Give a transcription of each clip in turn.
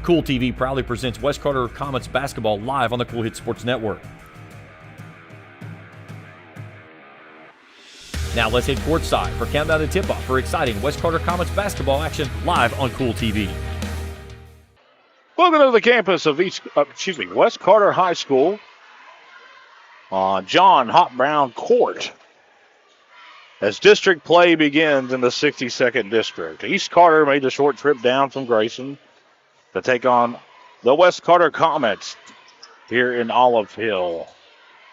Kool TV proudly presents West Carter Comets basketball live on the Kool Hit Sports Network. Now let's hit courtside for countdown to tip-off for exciting West Carter Comets basketball action live on Kool TV. Welcome to the campus of West Carter High School on John Hop Brown Court as district play begins in the 62nd district. East Carter made the short trip down from Grayson to take on the West Carter Comets here in Olive Hill.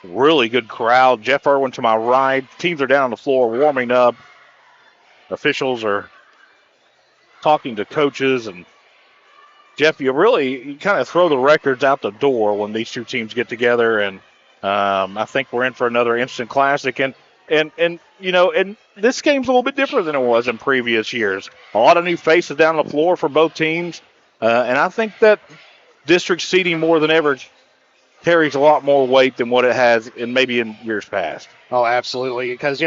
Really good crowd. Jeff Irwin to my right. Teams are down on the floor warming up. Officials are talking to coaches. And Jeff, you kind of throw the records out the door when these two teams get together. And I think we're in for another instant classic. And this game's a little bit different than it was in previous years. A lot of new faces down on the floor for both teams. And I think that district seeding more than ever carries a lot more weight than what it has in years past. Oh, absolutely. Because,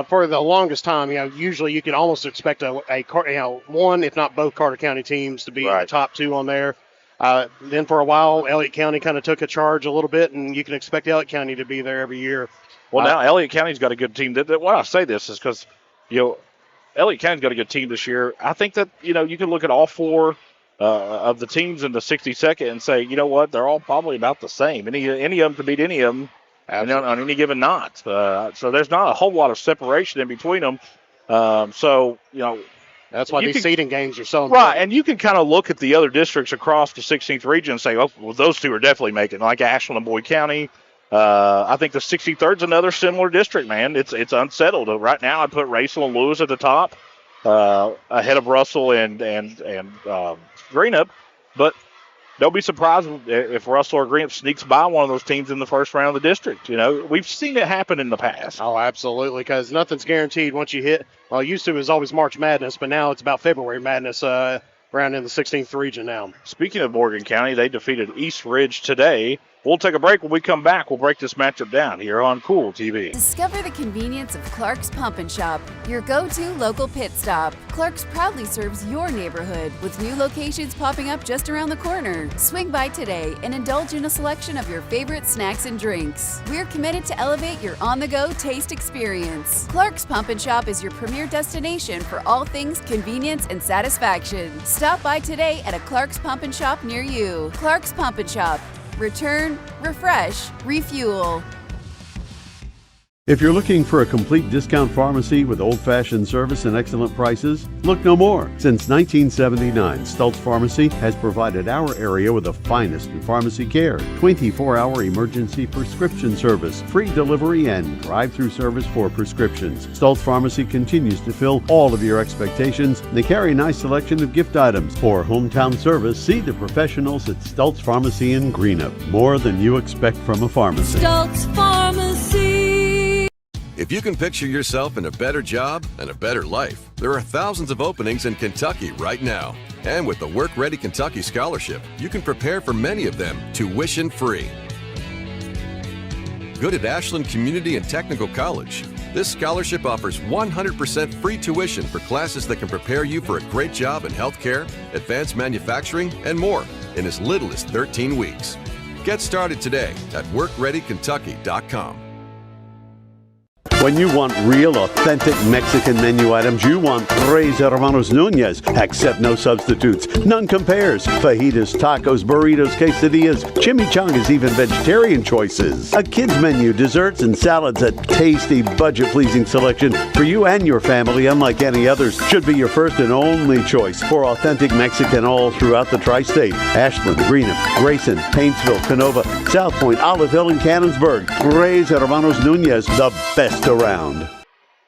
for the longest time, usually you can almost expect one, if not both Carter County teams to be the top two on there. Then for a while, Elliott County kind of took a charge a little bit, and you can expect Elliott County to be there every year. Well, now Elliott County's got a good team. Why I say this is because, Elliott County's got a good team this year. I think that, you can look at all four of the teams in the 62nd and say, you know what, they're all probably about the same. Any of them can beat any of them on any given night. So there's not a whole lot of separation in between them. That's why these seeding games are so important. Right, and you can kind of look at the other districts across the 16th region and say, oh, well, those two are definitely making it, like Ashland and Boyd County. I think the 63rd is another similar district, man. It's unsettled. Right now I'd put Racel and Lewis at the top ahead of Russell and Greenup, but don't be surprised if Russell or Greenup sneaks by one of those teams in the first round of the district. We've seen it happen in the past. Oh, absolutely, because nothing's guaranteed once you hit. Well, used to it was always March Madness, but now it's about February Madness around in the 16th region now. Speaking of Morgan County, they defeated East Ridge today. We'll take a break. When we come back, we'll break this matchup down here on Kool TV. Discover the convenience of Clark's Pump and Shop, your go-to local pit stop. Clark's proudly serves your neighborhood with new locations popping up just around the corner. Swing by today and indulge in a selection of your favorite snacks and drinks. We're committed to elevate your on-the-go taste experience. Clark's Pump and Shop is your premier destination for all things convenience and satisfaction. Stop by today at a Clark's Pump and Shop near you. Clark's Pump and Shop. Return, refresh, refuel. If you're looking for a complete discount pharmacy with old-fashioned service and excellent prices, look no more. Since 1979, Stultz Pharmacy has provided our area with the finest in pharmacy care, 24-hour emergency prescription service, free delivery, and drive-through service for prescriptions. Stultz Pharmacy continues to fill all of your expectations. They carry a nice selection of gift items. For hometown service, see the professionals at Stultz Pharmacy in Greenup. More than you expect from a pharmacy. Stultz Pharmacy. If you can picture yourself in a better job and a better life, there are thousands of openings in Kentucky right now. And with the Work Ready Kentucky Scholarship, you can prepare for many of them tuition-free. Good at Ashland Community and Technical College. This scholarship offers 100% free tuition for classes that can prepare you for a great job in healthcare, advanced manufacturing, and more in as little as 13 weeks. Get started today at WorkReadyKentucky.com. When you want real, authentic Mexican menu items, you want Tres Hermanos Nunez. Accept no substitutes. None compares. Fajitas, tacos, burritos, quesadillas, chimichangas, even vegetarian choices. A kids menu, desserts, and salads. A tasty, budget-pleasing selection for you and your family, unlike any others. Should be your first and only choice for authentic Mexican all throughout the tri-state. Ashland, Greenup, Grayson, Paintsville, Canova, South Point, Olive Hill, and Cannonsburg. Tres Hermanos Nunez, the best around.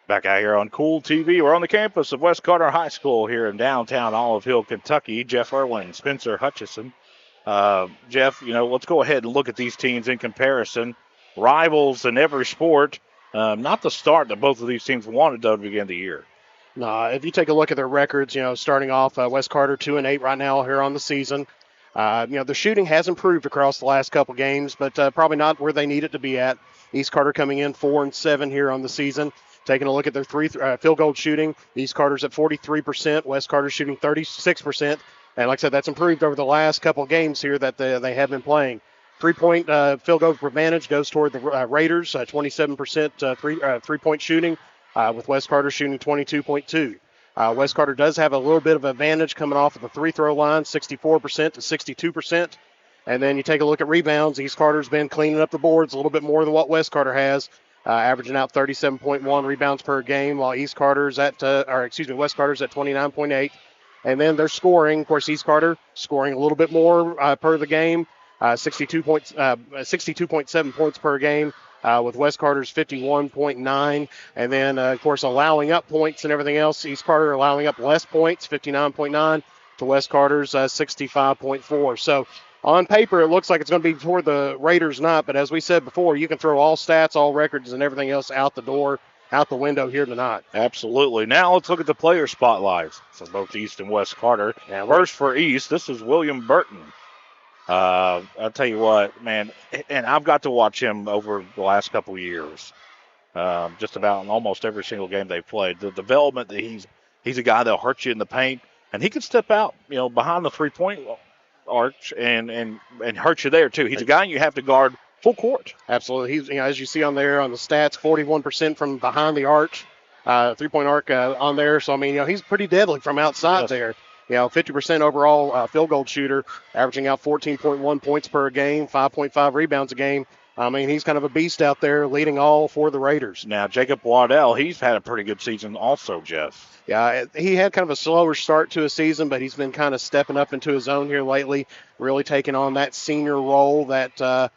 Back out here on Kool TV. We're on the campus of West Carter High School here in downtown Olive Hill, Kentucky. Jeff Irwin, Spencer Hutchison. Jeff, let's go ahead and look at these teams in comparison. Rivals in every sport. Not the start that both of these teams wanted, though, to begin the year. No, if you take a look at their records, starting off West Carter 2-8 right now here on the season. The shooting has improved across the last couple games, but probably not where they need it to be at. East Carter coming in 4-7 here on the season. Taking a look at their field goal shooting, East Carter's at 43%, West Carter's shooting 36%. And like I said, that's improved over the last couple of games here that they have been playing. 3-point field goal advantage goes toward the Raiders, 27% three-point shooting, with West Carter shooting 22.2. West Carter does have a little bit of advantage coming off of the free-throw line, 64% to 62%. And then you take a look at rebounds. East Carter's been cleaning up the boards a little bit more than what West Carter has, averaging out 37.1 rebounds per game, while West Carter's at 29.8. And then they're scoring. Of course, East Carter scoring a little bit more per the game, 62.7 points per game, with West Carter's 51.9. And then, of course, allowing up points and everything else. East Carter allowing up less points, 59.9, to West Carter's 65.4. So on paper, it looks like it's going to be toward the Raiders' night. But as we said before, you can throw all stats, all records, and everything else out the door, out the window here tonight. Absolutely. Now let's look at the player spotlights for both East and West Carter. First for East, this is William Burton. I'll tell you what, man, and I've got to watch him over the last couple of years, just about in almost every single game they've played. The development that he's a guy that'll hurt you in the paint, and he can step out, behind the three-point arch and hurt you there too. He's a guy you have to guard full court. Absolutely. He's, as you see on there on the stats, 41% from behind the arch, three-point arc on there. So, he's pretty deadly from outside there. 50% overall field goal shooter, averaging out 14.1 points per game, 5.5 rebounds a game. He's kind of a beast out there, leading all for the Raiders. Now, Jacob Waddell, he's had a pretty good season also, Jeff. Yeah, he had kind of a slower start to a season, but he's been kind of stepping up into his own here lately, really taking on that senior role that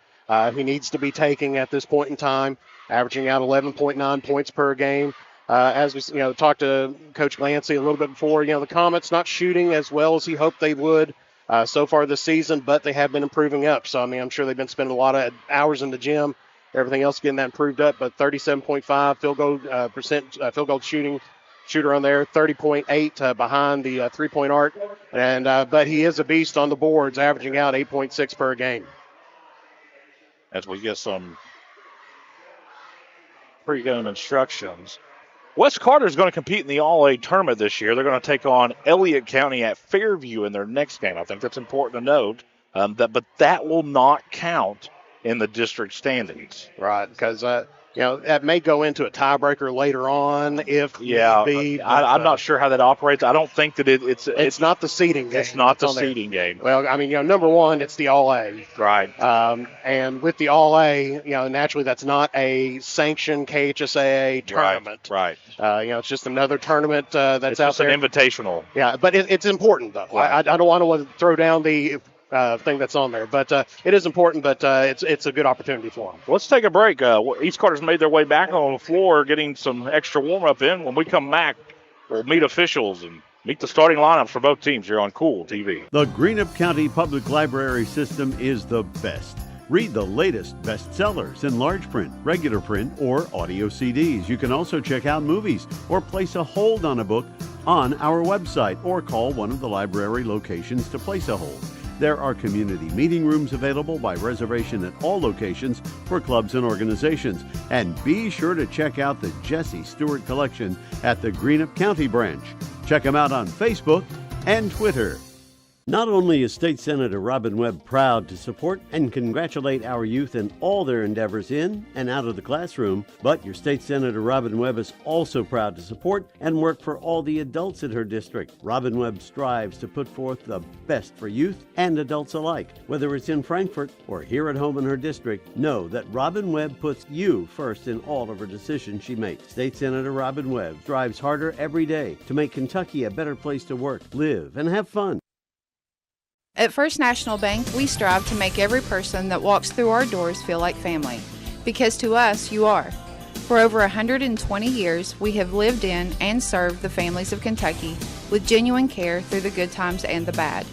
he needs to be taking at this point in time, averaging out 11.9 points per game. As we talked to Coach Glancy a little bit before, the Comets not shooting as well as he hoped they would so far this season, but they have been improving up. So, I'm sure they've been spending a lot of hours in the gym, everything else getting that improved up. But 37.5 field goal field goal shooter on there, 30.8 behind the three-point arc. And but he is a beast on the boards, averaging out 8.6 per game. As we get some pre-game instructions. West Carter is going to compete in the All-A tournament this year. They're going to take on Elliott County at Fairview in their next game. I think that's important to note. But that will not count in the district standings. Right, because that may go into a tiebreaker later on if need be. I'm not sure how that operates. I don't think that it's not the seeding game. It's not the seeding game. Well, number one, it's the All-A. Right. And with the All-A, naturally that's not a sanctioned KHSAA tournament. Right. It's just another tournament that's out there. It's an invitational. Yeah, but it's important though. Right. I don't want to throw down the thing that's on there, but it is important. But it's a good opportunity for them. Let's take a break. East Carter's made their way back on the floor, getting some extra warm-up in. When we come back, we'll meet officials and meet the starting lineups for both teams here on Kool TV. The Greenup County Public Library system is the best. Read the latest bestsellers in large print, regular print, or audio CDs. You can also check out movies or place a hold on a book on our website or call one of the library locations to place a hold. There are community meeting rooms available by reservation at all locations for clubs and organizations. And be sure to check out the Jesse Stewart collection at the Greenup County branch. Check them out on Facebook and Twitter. Not only is State Senator Robin Webb proud to support and congratulate our youth in all their endeavors in and out of the classroom, but your State Senator Robin Webb is also proud to support and work for all the adults in her district. Robin Webb strives to put forth the best for youth and adults alike. Whether it's in Frankfort or here at home in her district, know that Robin Webb puts you first in all of her decisions she makes. State Senator Robin Webb strives harder every day to make Kentucky a better place to work, live, and have fun. At First National Bank, we strive to make every person that walks through our doors feel like family, because to us, you are. For over 120 years, we have lived in and served the families of Kentucky with genuine care through the good times and the bad.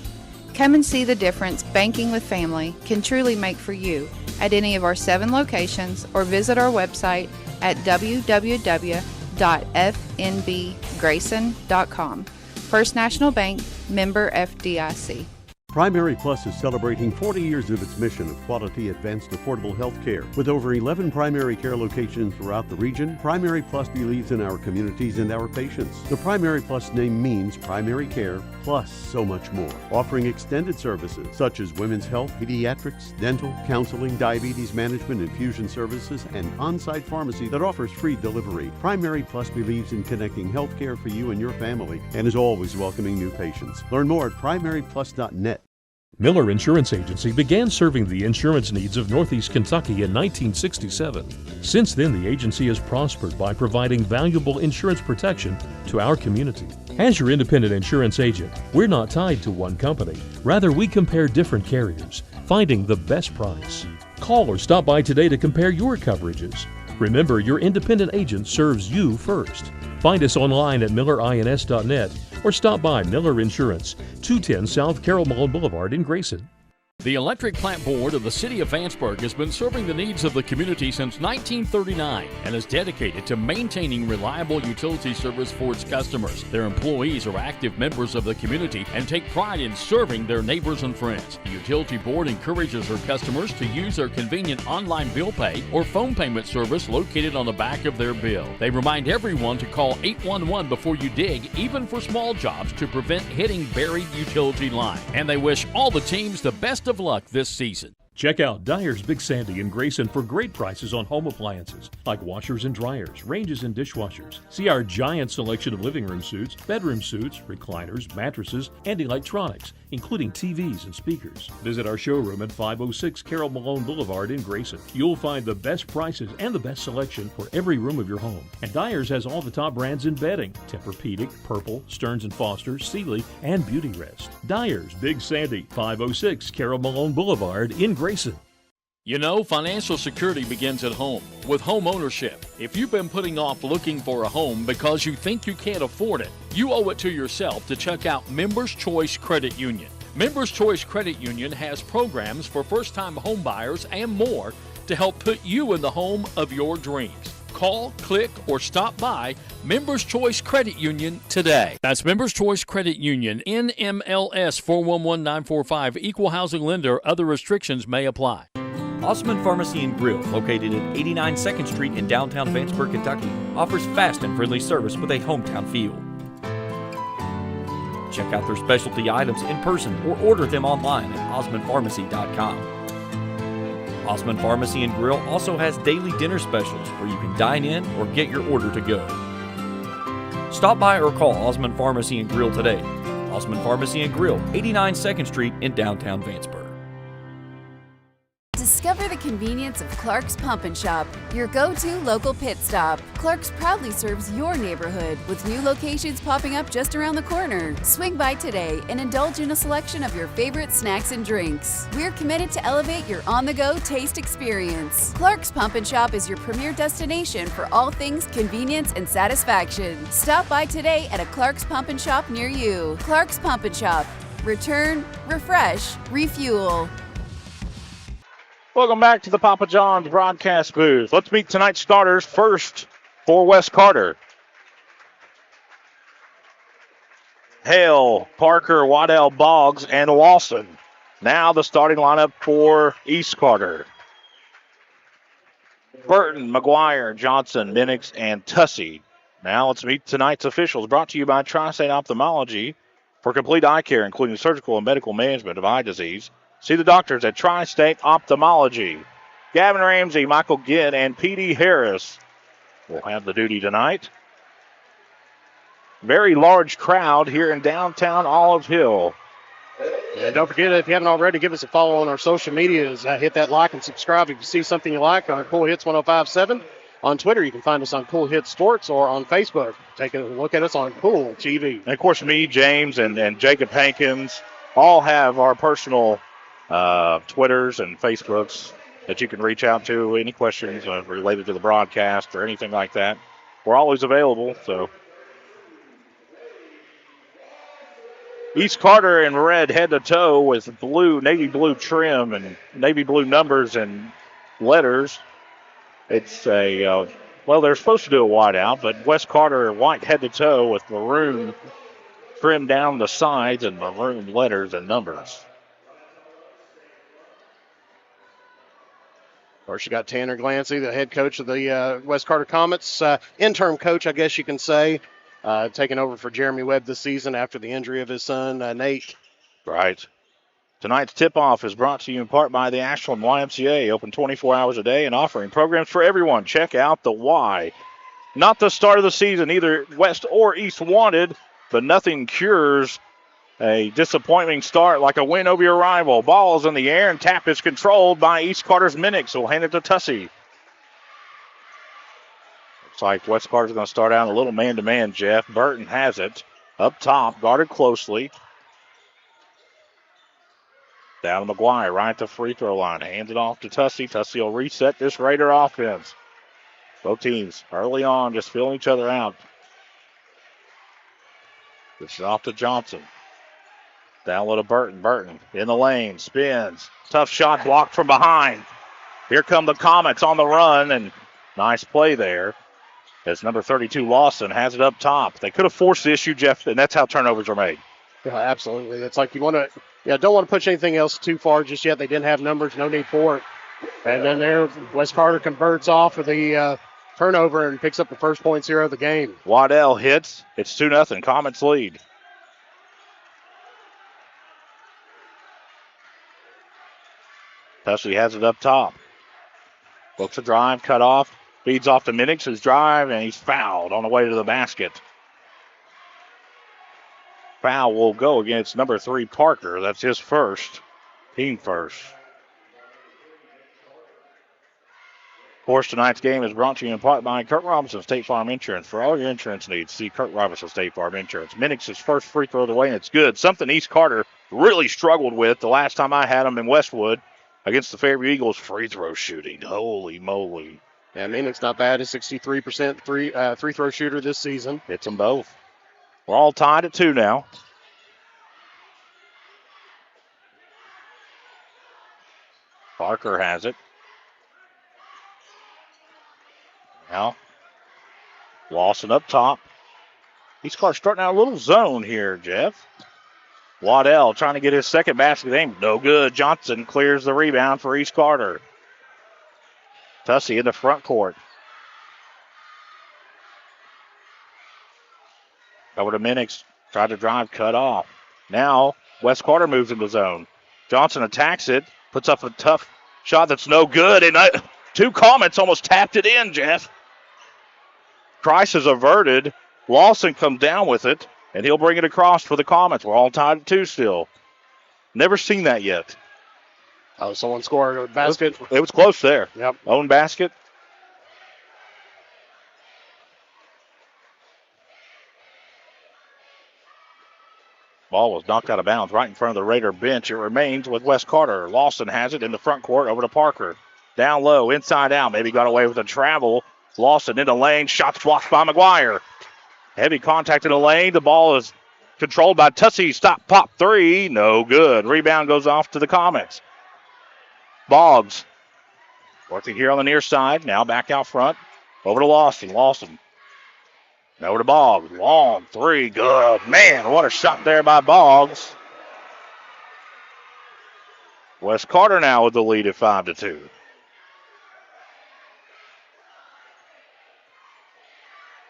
Come and see the difference banking with family can truly make for you at any of our 7 locations or visit our website at www.fnbgrayson.com. First National Bank, member FDIC. Primary Plus is celebrating 40 years of its mission of quality, advanced, affordable health care. With over 11 primary care locations throughout the region, Primary Plus believes in our communities and our patients. The Primary Plus name means primary care plus so much more, offering extended services such as women's health, pediatrics, dental, counseling, diabetes management, infusion services, and on-site pharmacy that offers free delivery. Primary Plus believes in connecting health care for you and your family and is always welcoming new patients. Learn more at primaryplus.net. Miller Insurance Agency began serving the insurance needs of Northeast Kentucky in 1967. Since then, the agency has prospered by providing valuable insurance protection to our community. As your independent insurance agent, we're not tied to one company. Rather, we compare different carriers, finding the best price. Call or stop by today to compare your coverages. Remember, your independent agent serves you first. Find us online at millerins.net or stop by Miller Insurance, 210 South Carroll Malone Boulevard in Grayson. The Electric Plant Board of the City of Vanceburg has been serving the needs of the community since 1939 and is dedicated to maintaining reliable utility service for its customers. Their employees are active members of the community and take pride in serving their neighbors and friends. The Utility Board encourages their customers to use their convenient online bill pay or phone payment service located on the back of their bill. They remind everyone to call 811 before you dig, even for small jobs, to prevent hitting buried utility line. And they wish all the teams the best of luck this season. Check out Dyer's Big Sandy in Grayson for great prices on home appliances like washers and dryers, ranges and dishwashers. See our giant selection of living room suites, bedroom suites, recliners, mattresses, and electronics, including TVs and speakers. Visit our showroom at 506 Carroll Malone Boulevard in Grayson. You'll find the best prices and the best selection for every room of your home. And Dyer's has all the top brands in bedding: Tempur-Pedic, Purple, Stearns & Foster, Sealy, and Beauty Rest. Dyer's Big Sandy, 506 Carroll Malone Boulevard in Grayson. You know, financial security begins at home with home ownership. If you've been putting off looking for a home because you think you can't afford it, you owe it to yourself to check out Members Choice Credit Union. Members Choice Credit Union has programs for first-time home buyers and more to help put you in the home of your dreams. Call, click, or stop by Members Choice Credit Union today. That's Members Choice Credit Union, NMLS 411945, Equal Housing Lender. Other restrictions may apply. Osmond Pharmacy and Grill, located at 89 2nd Street in downtown Vanceburg, Kentucky, offers fast and friendly service with a hometown feel. Check out their specialty items in person or order them online at osmondpharmacy.com. Osmond Pharmacy and Grill also has daily dinner specials where you can dine in or get your order to go. Stop by or call Osmond Pharmacy and Grill today. Osmond Pharmacy and Grill, 89 2nd Street in downtown Vanceburg. Discover the convenience of Clark's Pump and Shop, your go-to local pit stop. Clark's proudly serves your neighborhood with new locations popping up just around the corner. Swing by today and indulge in a selection of your favorite snacks and drinks. We're committed to elevate your on-the-go taste experience. Clark's Pump and Shop is your premier destination for all things convenience and satisfaction. Stop by today at a Clark's Pump and Shop near you. Clark's Pump and Shop. Return, refresh, refuel. Welcome back to the Papa John's broadcast booth. Let's meet tonight's starters. First for West Carter: Hale, Parker, Waddell, Boggs, and Lawson. Now the starting lineup for East Carter: Burton, McGuire, Johnson, Minix, and Tussey. Now let's meet tonight's officials, brought to you by Tri-State Ophthalmology for complete eye care, including surgical and medical management of eye disease. See the doctors at Tri-State Ophthalmology. Gavin Ramsey, Michael Gidd, and P.D. Harris will have the duty tonight. Very large crowd here in downtown Olive Hill. And don't forget, if you haven't already, give us a follow on our social medias. Hit that like and subscribe if you see something you like on Kool Hits 1057. On Twitter, you can find us on Kool Hits Sports, or on Facebook. Take a look at us on Kool TV. And, of course, me, James, and Jacob Hankins all have our personal Twitters and Facebooks that you can reach out to. Any questions related to the broadcast or anything like that, we're always available. So East Carter in red head to toe with blue, navy blue trim and navy blue numbers and letters. It's a they're supposed to do a whiteout, but West Carter white head to toe with maroon trim down the sides and maroon letters and numbers. Of course, you got Tanner Glancy, the head coach of the West Carter Comets, interim coach, I guess you can say, taking over for Jeremy Webb this season after the injury of his son, Nate. Right. Tonight's tip-off is brought to you in part by the Ashland YMCA, open 24 hours a day and offering programs for everyone. Check out the Y. Not the start of the season, either West or East wanted, but nothing cures a disappointing start like a win over your rival. Ball's in the air, and tap is controlled by East Carter's Minix, who will hand it to Tussey. Looks like West Carter's going to start out a little man-to-man, Jeff. Burton has it. Up top, guarded closely. Down to McGuire, right at the free throw line. Hands it off to Tussey. Tussey will reset this Raider offense. Both teams early on just filling each other out. This is off to Johnson. Down low to Burton. Burton in the lane, spins. Tough shot blocked from behind. Here come the Comets on the run, and nice play there as number 32 Lawson has it up top. They could have forced the issue, Jeff, and that's how turnovers are made. Yeah, absolutely. It's like you want to, don't want to push anything else too far just yet. They didn't have numbers, no need for it. And then there, West Carter converts off of the turnover and picks up the first points here of the game. Waddell hits. It's 2-0. Comets lead. Tussey has it up top. Looks a drive, cut off. Feeds off to Minix, his drive, and he's fouled on the way to the basket. Foul will go against number 3, Parker. That's his first, team first. Of course, tonight's game is brought to you in part by Kurt Robinson State Farm Insurance. For all your insurance needs, see Kurt Robinson State Farm Insurance. Minix's first free throw of the way, and it's good. Something East Carter really struggled with the last time I had them in Westwood against the Fairview Eagles, free throw shooting. Holy moly. Yeah, Minix not bad. A 63% free throw shooter this season. Hits them both. We're all tied at 2 now. Parker has it. Now, Lawson up top. East Carter starting out a little zone here, Jeff. Waddell trying to get his second basket aimed. No good. Johnson clears the rebound for East Carter. Tussey in the front court. Over to Minix. Tried to drive, cut off. Now, West Carter moves into zone. Johnson attacks it. Puts up a tough shot that's no good. And 2 Comets almost tapped it in, Jeff. Price is averted. Lawson comes down with it, and he'll bring it across for the Comets. We're all tied at 2 still. Never seen that yet. Oh, someone scored a basket. It was close there. Yep. Own basket. Ball was knocked out of bounds right in front of the Raider bench. It remains with West Carter. Lawson has it in the front court over to Parker. Down low, inside out. Maybe got away with a travel. Lawson in the lane. Shots blocked by McGuire. Heavy contact in the lane. The ball is controlled by Tussey. Stop, pop, 3. No good. Rebound goes off to the Comets. Boggs working here on the near side. Now back out front. Over to Lawson. Lawson. Over to Boggs. Long 3. Good. Man, what a shot there by Boggs. West Carter now with the lead at 5-2.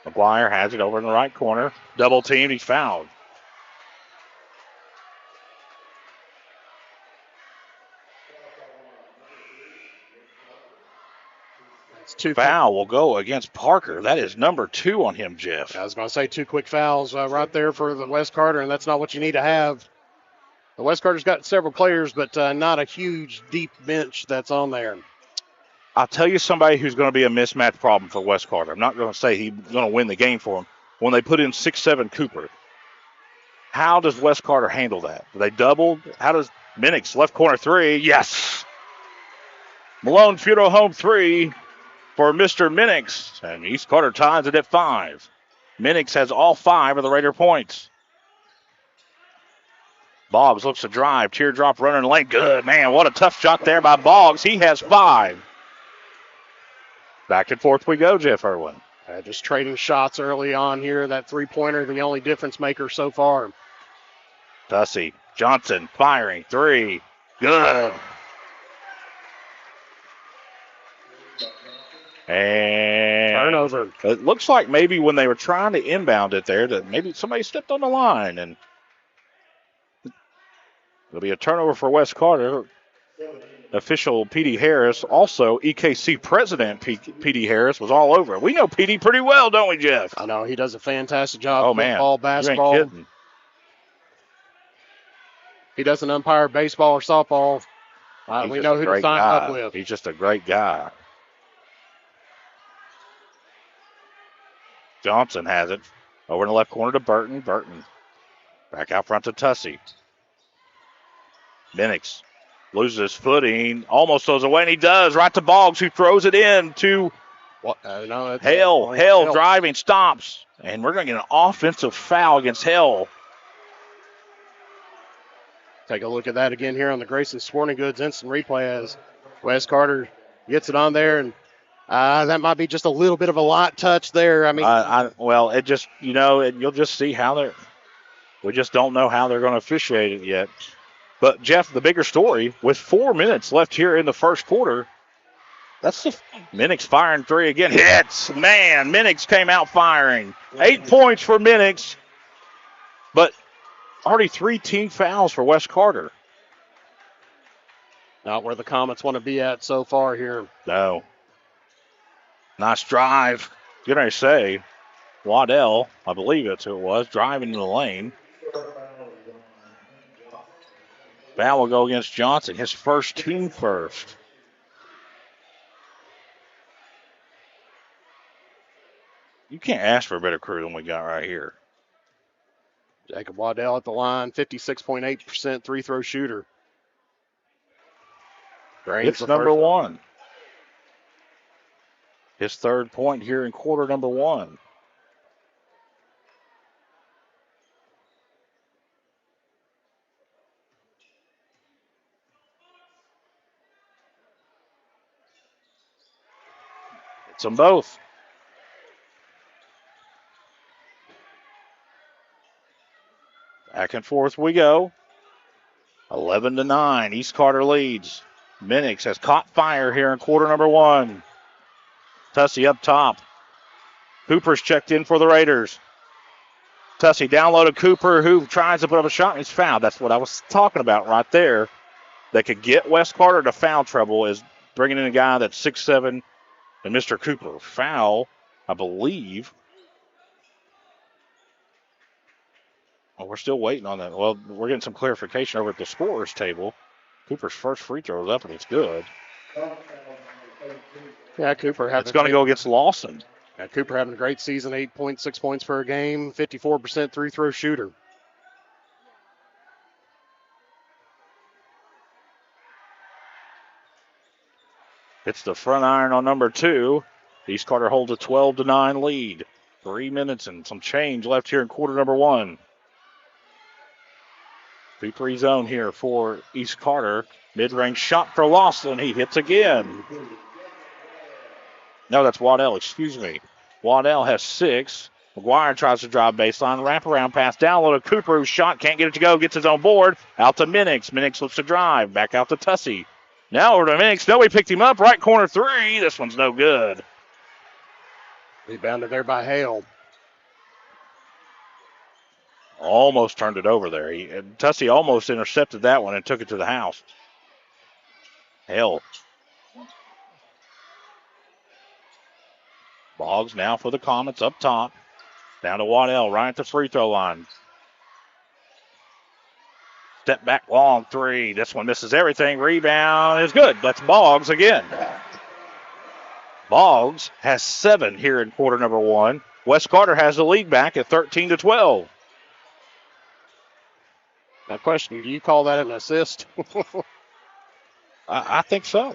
McGuire has it over in the right corner. Double teamed. He's fouled. Foul will go against Parker. That is number 2 on him, Jeff. I was going to say 2 quick fouls right there for the West Carter, and that's not what you need to have. The West Carter's got several players, but not a huge, deep bench that's on there. I'll tell you somebody who's going to be a mismatch problem for West Carter. I'm not going to say he's going to win the game for him. When they put in 6'7" Cooper, how does West Carter handle that? Do they double? How does Minix, left corner 3? Yes! Malone Funeral Home 3 for Mr. Minix. And East Carter ties it at 5. Minix has all 5 of the Raider points. Boggs looks to drive. Teardrop runner in the lane. Good. Man, what a tough shot there by Boggs. He has 5. Back and forth we go, Jeff Irwin. Just trading shots early on here. That 3-pointer, the only difference maker so far. Tussey. Johnson firing. 3. Good. And turnover. It looks like maybe when they were trying to inbound it there that maybe somebody stepped on the line, and it'll be a turnover for West Carter. Official P.D. Harris, also EKC president P.D. Harris, was all over it. We know P.D. pretty well, don't we, Jeff? I know he does a fantastic job. Oh, man. Football, basketball. You ain't kidding. He doesn't umpire baseball or softball. We know who to sign up with. He's just a great guy. Johnson has it. Over in the left corner to Burton. Burton back out front to Tussey. Minix loses his footing, almost throws away, and he does. Right to Boggs, who throws it in to Hale. Hale driving, stops. And we're going to get an offensive foul against Hale. Take a look at that again here on the Grayson Sporting Goods instant replay as Wes Carter gets it on there. And that might be just a little bit of a light touch there. I mean, well, it just, you'll just see how we just don't know how they're going to officiate it yet. But, Jeff, the bigger story, with 4 minutes left here in the first quarter, that's the Minix firing three again. Hits! Man, Minix came out firing. 8 points for Minix, but already 3 team fouls for West Carter. Not where the Comets want to be at so far here. No. Nice drive. Did I say Waddell, I believe that's who it was, driving in the lane. Foul will go against Johnson, his first team first. You can't ask for a better crew than we got right here. Jacob Waddell at the line, 56.8% free throw shooter. It's number one. His third point here in quarter number one. It's them both. Back and forth we go. 11-9. East Carter leads. Minix has caught fire here in quarter number one. Tussey up top. Cooper's checked in for the Raiders. Tussey down low to Cooper, who tries to put up a shot and he's fouled. That's what I was talking about right there. That could get West Carter to foul trouble is bringing in a guy that's 6'7", and Mr. Cooper. Foul, I believe. Oh, we're still waiting on that. Well, we're getting some clarification over at the scorer's table. Cooper's first free throw is up, and it's good. Yeah, Cooper. It's going to go against Lawson. Yeah, Cooper having a great season, 8.6 points per game, 54% free throw shooter. It's the front iron on number 2. East Carter holds a 12-9 lead. 3 minutes and some change left here in quarter number one. 2-3 zone here for East Carter. Mid-range shot for Lawson. He hits again. No, that's Waddell, excuse me. Waddell has 6. McGuire tries to drive baseline. Wraparound pass down low to Cooper, whose shot can't get it to go. Gets his own board. Out to Minix. Minix looks to drive. Back out to Tussey. Now over to Minix. No, he picked him up. Right corner 3. This one's no good. Rebounded there by Hale. Almost turned it over there. Tussey almost intercepted that one and took it to the house. Hale. Boggs now for the Comets up top. Down to Waddell right at the free throw line. Step back long 3. This one misses everything. Rebound is good. That's Boggs again. Boggs has 7 here in quarter number one. West Carter has the lead back at 13-12. Now, question, do you call that an assist? I think so.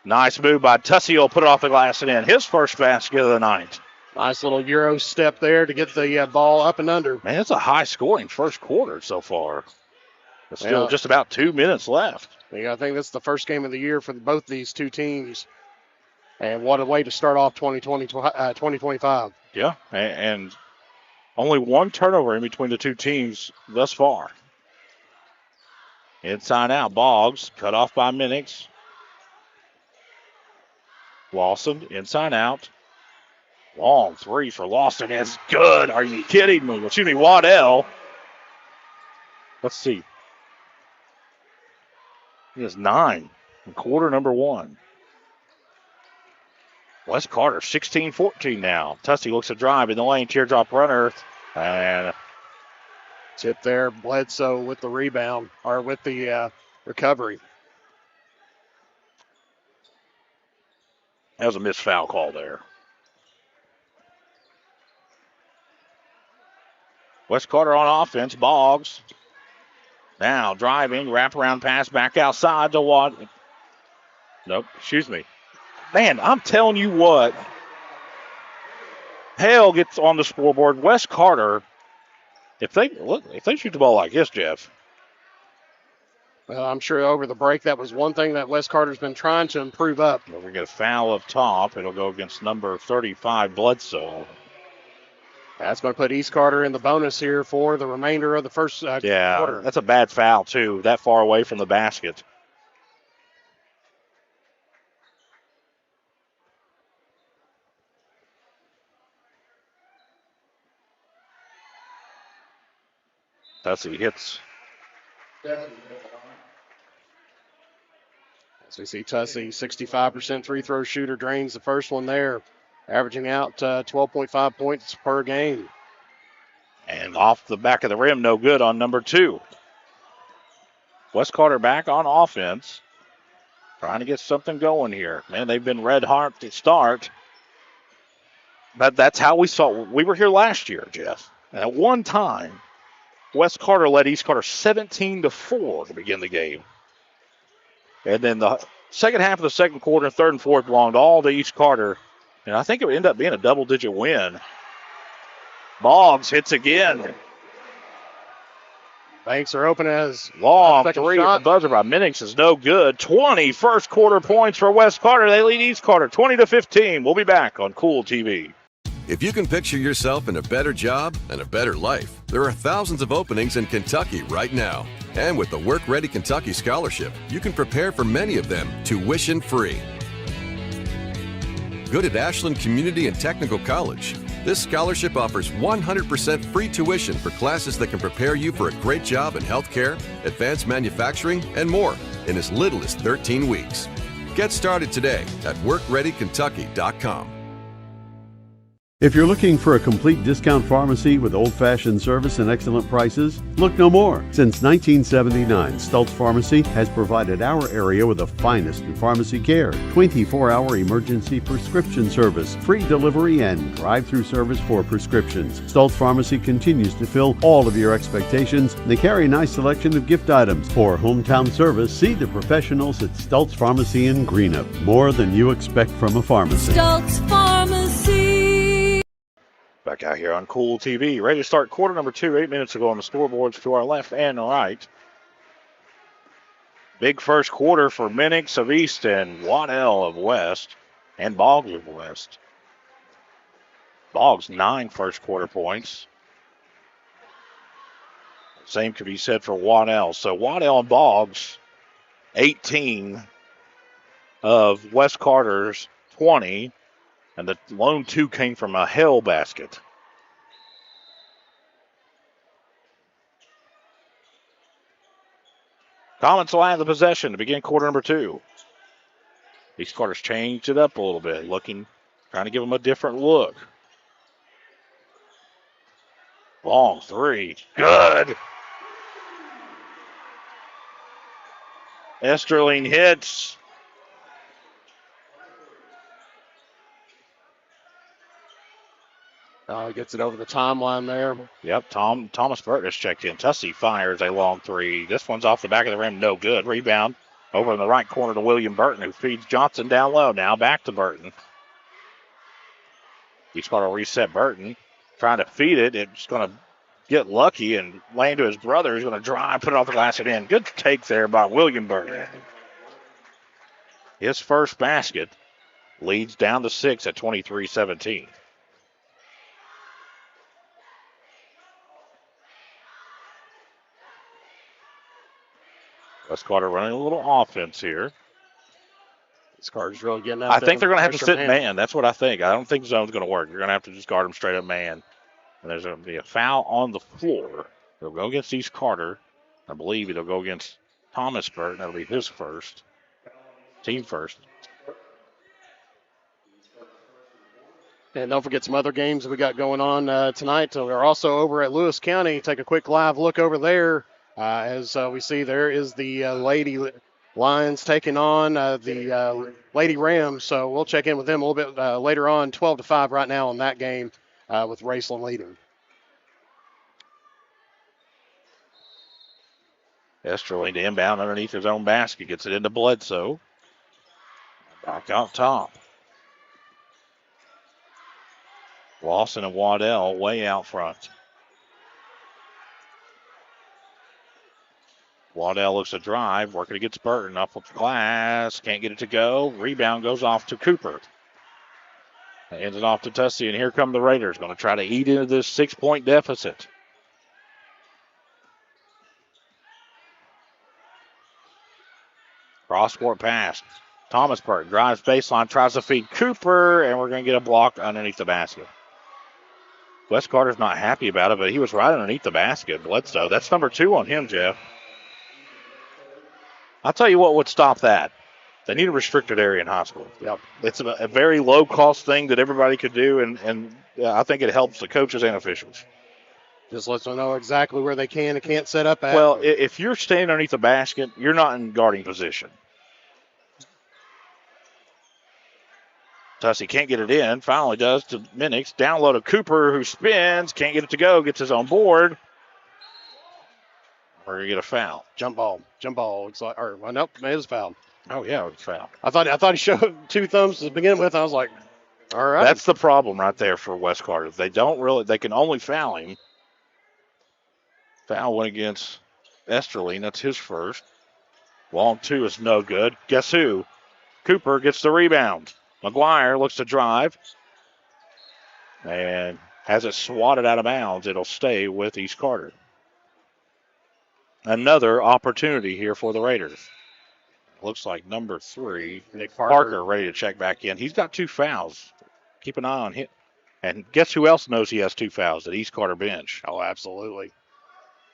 Nice move by Tussey. Will put it off the glass and in. His first basket of the night. Nice little Euro step there to get the ball up and under. Man, it's a high-scoring first quarter so far. There's still just about 2 minutes left. I think this is the first game of the year for both these two teams. And what a way to start off 2025. Yeah, and only 1 turnover in between the two teams thus far. Inside out, Boggs cut off by Minix. Lawson, inside out. Long three for Lawson. It's good. Are you kidding me? Excuse me, Waddell. Let's see. He has 9 in quarter number 1. Wes Carter, 16-14 now. Tussey looks to drive in the lane. Teardrop runner. And tip there. Bledsoe with the rebound, or with the recovery. that was a missed foul call there. Wes Carter on offense. Boggs. Now driving. Wraparound pass back outside to Watt. Nope, excuse me. Man, I'm telling you what. Hale gets on the scoreboard. Wes Carter, if they shoot the ball like this, Jeff. Well, I'm sure over the break that was one thing that Wes Carter's been trying to improve up. We're going to get a foul up top. It'll go against number 35, Bledsoe. That's going to put East Carter in the bonus here for the remainder of the first quarter. That's a bad foul, too, that far away from the basket. Tussey hits. As we see Tussey, 65% free throw shooter, drains the first one there, averaging out 12.5 points per game. And off the back of the rim, no good on number 2. Wes Carter back on offense. Trying to get something going here. Man, they've been red hot to start. But that's how we were here last year, Jeff. And at one time, Wes Carter led East Carter 17-4 to begin the game. And then the second half of the second quarter, third and fourth belonged all to East Carter. And I think it would end up being a double-digit win. Boggs hits again. Banks are open as long three at the buzzer by Minix is no good. 20 first quarter points for Wes Carter. They lead East Carter 20-15. We'll be back on Kool TV. If you can picture yourself in a better job and a better life, there are thousands of openings in Kentucky right now. And with the Work Ready Kentucky Scholarship, you can prepare for many of them tuition-free. Good at Ashland Community and Technical College. This scholarship offers 100% free tuition for classes that can prepare you for a great job in healthcare, advanced manufacturing, and more in as little as 13 weeks. Get started today at workreadykentucky.com. If you're looking for a complete discount pharmacy with old-fashioned service and excellent prices, look no more. Since 1979, Stultz Pharmacy has provided our area with the finest in pharmacy care, 24-hour emergency prescription service, free delivery, and drive-through service for prescriptions. Stultz Pharmacy continues to fill all of your expectations. They carry a nice selection of gift items. For hometown service, see the professionals at Stultz Pharmacy in Greenup. More than you expect from a pharmacy. Stultz Pharmacy. Back out here on Kool TV. Ready to start quarter number 2, 8 minutes ago on the scoreboards to our left and right. Big first quarter for Minix of East and Waddell of West and Boggs of West. Boggs 9 first quarter points. Same could be said for Waddell. So Waddell and Boggs 18 of West Carter's 20. And the lone 2 came from a Hale basket. Comets will have the possession to begin quarter number 2. East Carter's changed it up a little bit, trying to give them a different look. Long 3, good. Esterling hits. Gets it over the timeline there. Yep, Thomas Burton has checked in. Tussey fires a long 3. This one's off the back of the rim, no good. Rebound over in the right corner to William Burton, who feeds Johnson down low. Now back to Burton. He's going to reset Burton, trying to feed it. It's going to get lucky and land to his brother. He's going to drive, put it off the glass and in. Good take there by William Burton. His first basket leads down to 6 at 23-17. West Carter running a little offense here. This Carter's really getting out I there. think they're going to have to Pressure sit man. That's what I think. I don't think zone's going to work. You're going to have to just guard them straight up man. And there's going to be a foul on the floor. It'll go against East Carter. I believe it'll go against Thomas Burton. That'll be his first. Team first. And don't forget some other games that we got going on tonight. We're also over at Lewis County. Take a quick live look over there. As we see, there is the Lady Lions taking on the Lady Rams. So we'll check in with them a little bit later on, 12-5 right now in that game with Raceland leading. Esterling to inbound underneath his own basket. Gets it into Bledsoe. Back out top. Lawson and Waddell way out front. Waddell looks to drive, working against Burton. Up with the glass, can't get it to go. Rebound goes off to Cooper. Hands it off to Tussey, and here come the Raiders. Going to try to eat into this 6-point deficit. Cross-court pass. Thomas Burton drives baseline, tries to feed Cooper, and we're going to get a block underneath the basket. Wes Carter's not happy about it, but he was right underneath the basket. Bledsoe, that's number 2 on him, Jeff. I'll tell you what would stop that. They need a restricted area in high school. Yep. It's a very low-cost thing that everybody could do, and I think it helps the coaches and officials. Just lets them know exactly where they can and can't set up at. Well, if you're standing underneath the basket, you're not in guarding position. Tussey can't get it in. Finally does to Minix. Down low to Cooper, who spins. Can't get it to go. Gets his own board. We're going to get a foul. Jump ball. Looks like, well, nope, it is a foul. Oh, yeah, it was a foul. I thought he showed 2 thumbs to begin with. I was like, all right. That's the problem right there for Wes Carter. They can only foul him. Foul went against Esterling. That's his first. Long 2 is no good. Guess who? Cooper gets the rebound. McGuire looks to drive and has it swatted out of bounds. It'll stay with East Carter. Another opportunity here for the Raiders. Looks like number 3, Nick Parker, ready to check back in. He's got 2 fouls. Keep an eye on him. And guess who else knows he has 2 fouls? At East Carter bench. Oh, absolutely.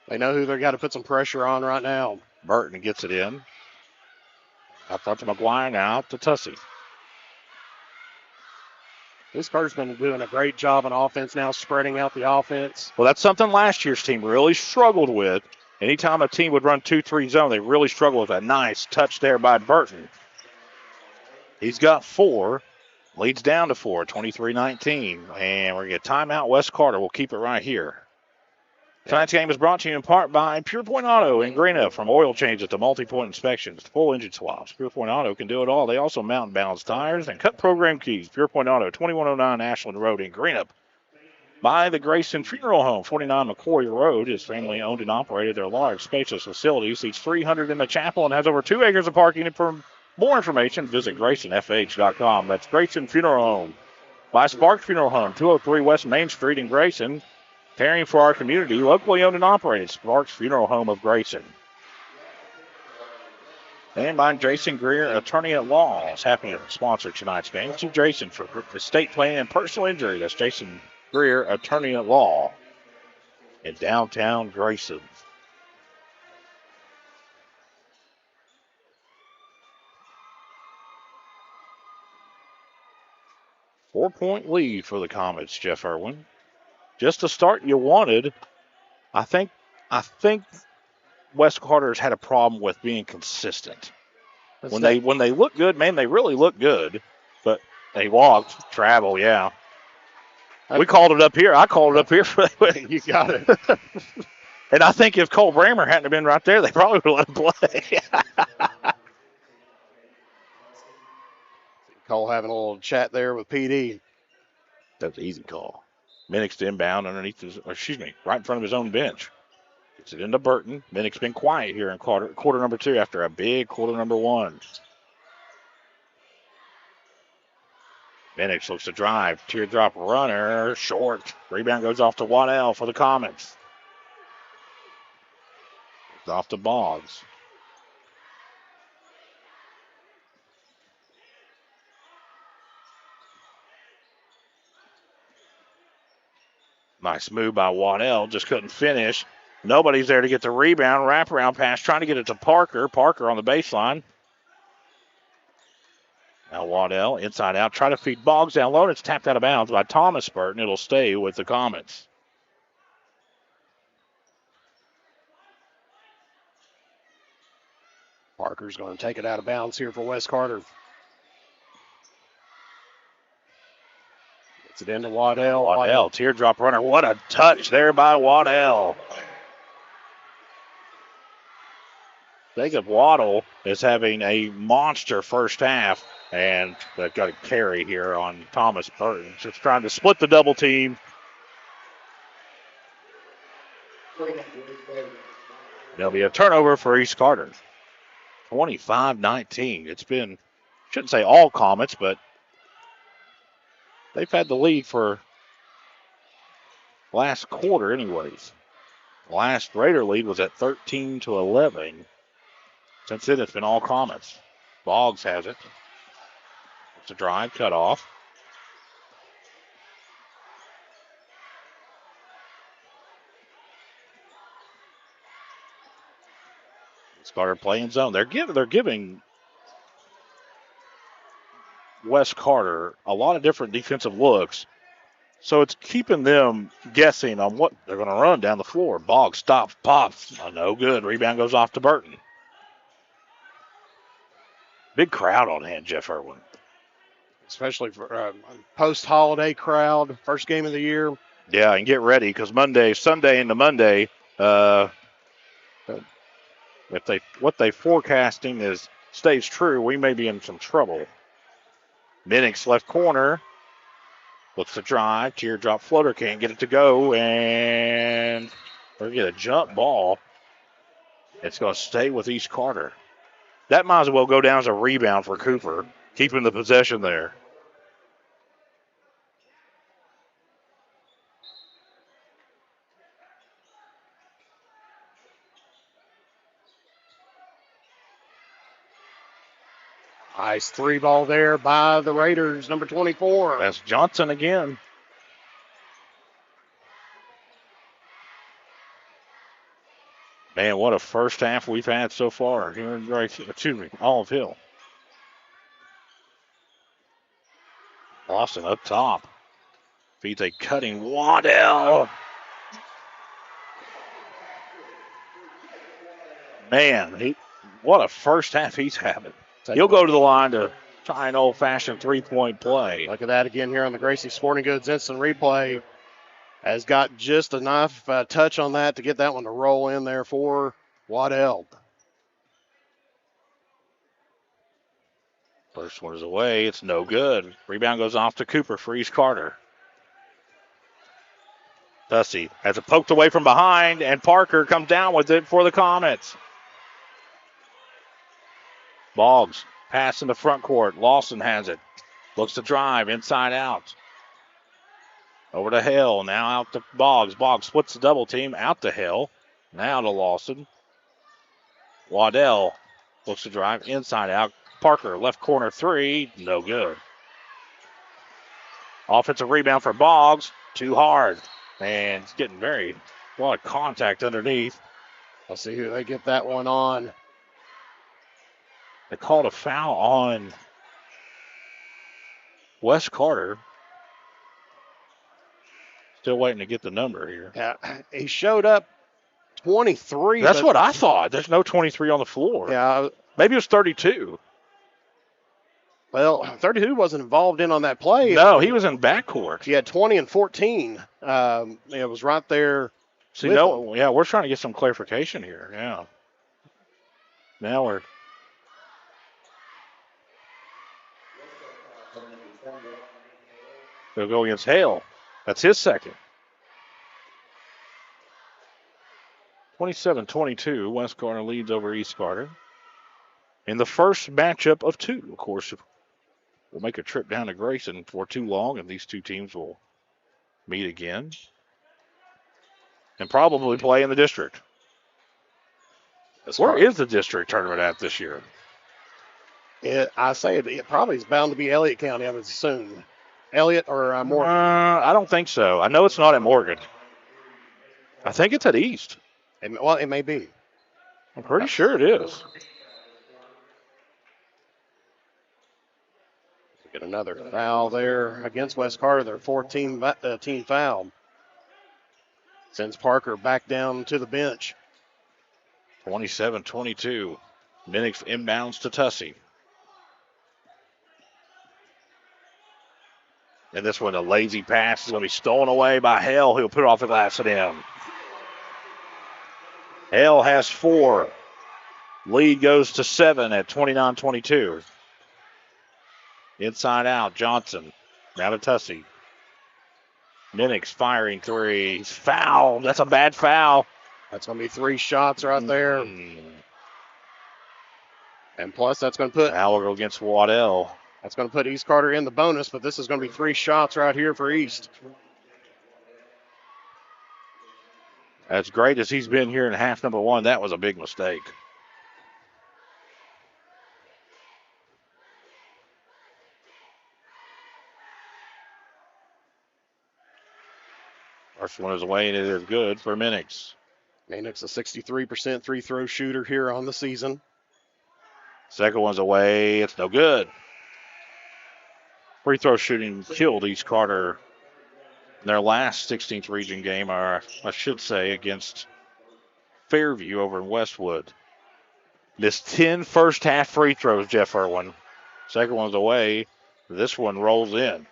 They know who they've got to put some pressure on right now. Burton gets it in. Up front to McGuire, now to Tussey. This Carter's been doing a great job on offense now, spreading out the offense. Well, that's something last year's team really struggled with. Anytime a team would run 2-3 zone, they really struggled with that. Nice touch there by Burton. He's got 4. Leads down to 4, 23-19. And we're going to get timeout. Wes Carter will keep it right here. Tonight's game is brought to you in part by Pure Point Auto in Greenup. From oil changes to multi-point inspections to full engine swaps, Pure Point Auto can do it all. They also mount and balance tires and cut program keys. Pure Point Auto, 2109 Ashland Road in Greenup. By the Grayson Funeral Home, 49 McCoy Road, is family owned and operated. Their large, spacious facility seats 300 in the chapel and has over 2 acres of parking. And for more information, visit GraysonFH.com. That's Grayson Funeral Home. By Sparks Funeral Home, 203 West Main Street in Grayson. Caring for our community, locally owned and operated, Sparks Funeral Home of Grayson. And by Jason Greer, attorney at law, is happy to sponsor tonight's game. To Jason for estate planning and personal injury. That's Jason Greer, attorney at law in downtown Grayson. Four-point lead for the Comets, Jeff Irwin. Just the start you wanted. I think Wes Carter's had a problem with being consistent. When they look good, man, they really look good. But they walked, travel, yeah. We called it up here. I called it up here. You got it. And I think if Cole Bramer hadn't been right there, they probably would have let him play. Cole having a little chat there with PD. That's an easy call. Minix to inbound underneath right in front of his own bench. Gets it into Burton. Minix been quiet here in quarter number 2 after a big quarter number 1. Minix looks to drive. Teardrop runner. Short. Rebound goes off to Waddell for the Comets. It's off to Boggs. Nice move by Waddell. Just couldn't finish. Nobody's there to get the rebound. Wraparound pass, trying to get it to Parker. Parker on the baseline. Now Waddell, inside out, try to feed Boggs down low. It's tapped out of bounds by Thomas Burton. It'll stay with the Comets. Parker's going to take it out of bounds here for Wes Carter. Gets it into Waddell. Waddell, teardrop runner. What a touch there by Waddell. Jacob Waddle is having a monster first half, and they've got a carry here on Thomas Burton. Just trying to split the double team. There'll be a turnover for East Carter. 25-19. It's been, shouldn't say all Comets, but they've had the lead for last quarter anyways. The last Raider lead was at 13-11. Since then, it's been all Comets. Boggs has it. It's a drive, cut off. Carter playing zone. They're giving Wes Carter a lot of different defensive looks, so it's keeping them guessing on what they're going to run down the floor. Boggs stops, pops, no good. Rebound goes off to Burton. Big crowd on hand, Jeff Irwin. Especially for post-holiday crowd, first game of the year. Yeah, and get ready because Sunday into Monday, what they forecasting stays true, we may be in some trouble. Minix left corner. Looks to drive. Teardrop floater, can't get it to go. And we're going to get a jump ball. It's going to stay with East Carter. That might as well go down as a rebound for Cooper, keeping the possession there. Nice three ball there by the Raiders, number 24. That's Johnson again. Man, what a first half we've had so far here in Olive Hill. Lawson up top. Feeds a cutting Waddell. Man, what a first half he's having. He'll go to the line to try an old-fashioned three-point play. Look at that again here on the Gracie Sporting Goods instant replay. Has got just enough touch on that to get that one to roll in there for Waddell. First one is away. It's no good. Rebound goes off to Cooper for East Carter. Tussey has it poked away from behind, and Parker comes down with it for the Comets. Boggs, pass in the front court. Lawson has it. Looks to drive, inside out. Over to Hill, now out to Boggs. Boggs splits the double team, out to Hill. Now to Lawson. Waddell looks to drive, inside out. Parker, left corner three, no good. Offensive rebound for Boggs, too hard. And it's getting a lot of contact underneath. Let's see who they get that one on. They called a foul on Wes Carter. Still waiting to get the number here. Yeah, he showed up 23. That's what I thought. There's no 23 on the floor. Yeah. Maybe it was 32. Well, 32 wasn't involved in on that play. No, he was in backcourt. He had 20 and 14. It was right there. See, we're trying to get some clarification here. Yeah. Now we're. They'll go against Hale. That's his second. 27-22, West Carter leads over East Carter. In the first matchup of two, of course, we'll make a trip down to Grayson for too long, and these two teams will meet again and probably play in the district. Where is the district tournament at this year? I say it probably is bound to be Elliott County, I would assume. Elliott or Morgan? I don't think so. I know it's not at Morgan. I think it's at East. It may be. I'm pretty sure it is. Get another foul there against West Carter, their 14th team foul. Sends Parker back down to the bench. 27-22. Minix inbounds to Tussey. And this one, a lazy pass is going to be stolen away by Hale. He'll put it off the glass and in. Hale has 4. Lead goes to 7 at 29-22. Inside out, Johnson. Now to Tussey. Minix firing 3. He's fouled. That's a bad foul. That's going to be 3 shots right there. And plus, that's going to put Foul will go against Waddell. That's going to put East Carter in the bonus, but this is going to be 3 shots right here for East. As great as he's been here in half number 1, that was a big mistake. First one is away, and it is good for Minix. Minix, a 63% free throw shooter here on the season. Second one's away. It's no good. Free throw shooting killed East Carter in their last 16th region game, or I should say against Fairview over in Westwood. Missed 10 first half free throws, Jeff Irwin. Second one's away. This one rolls in.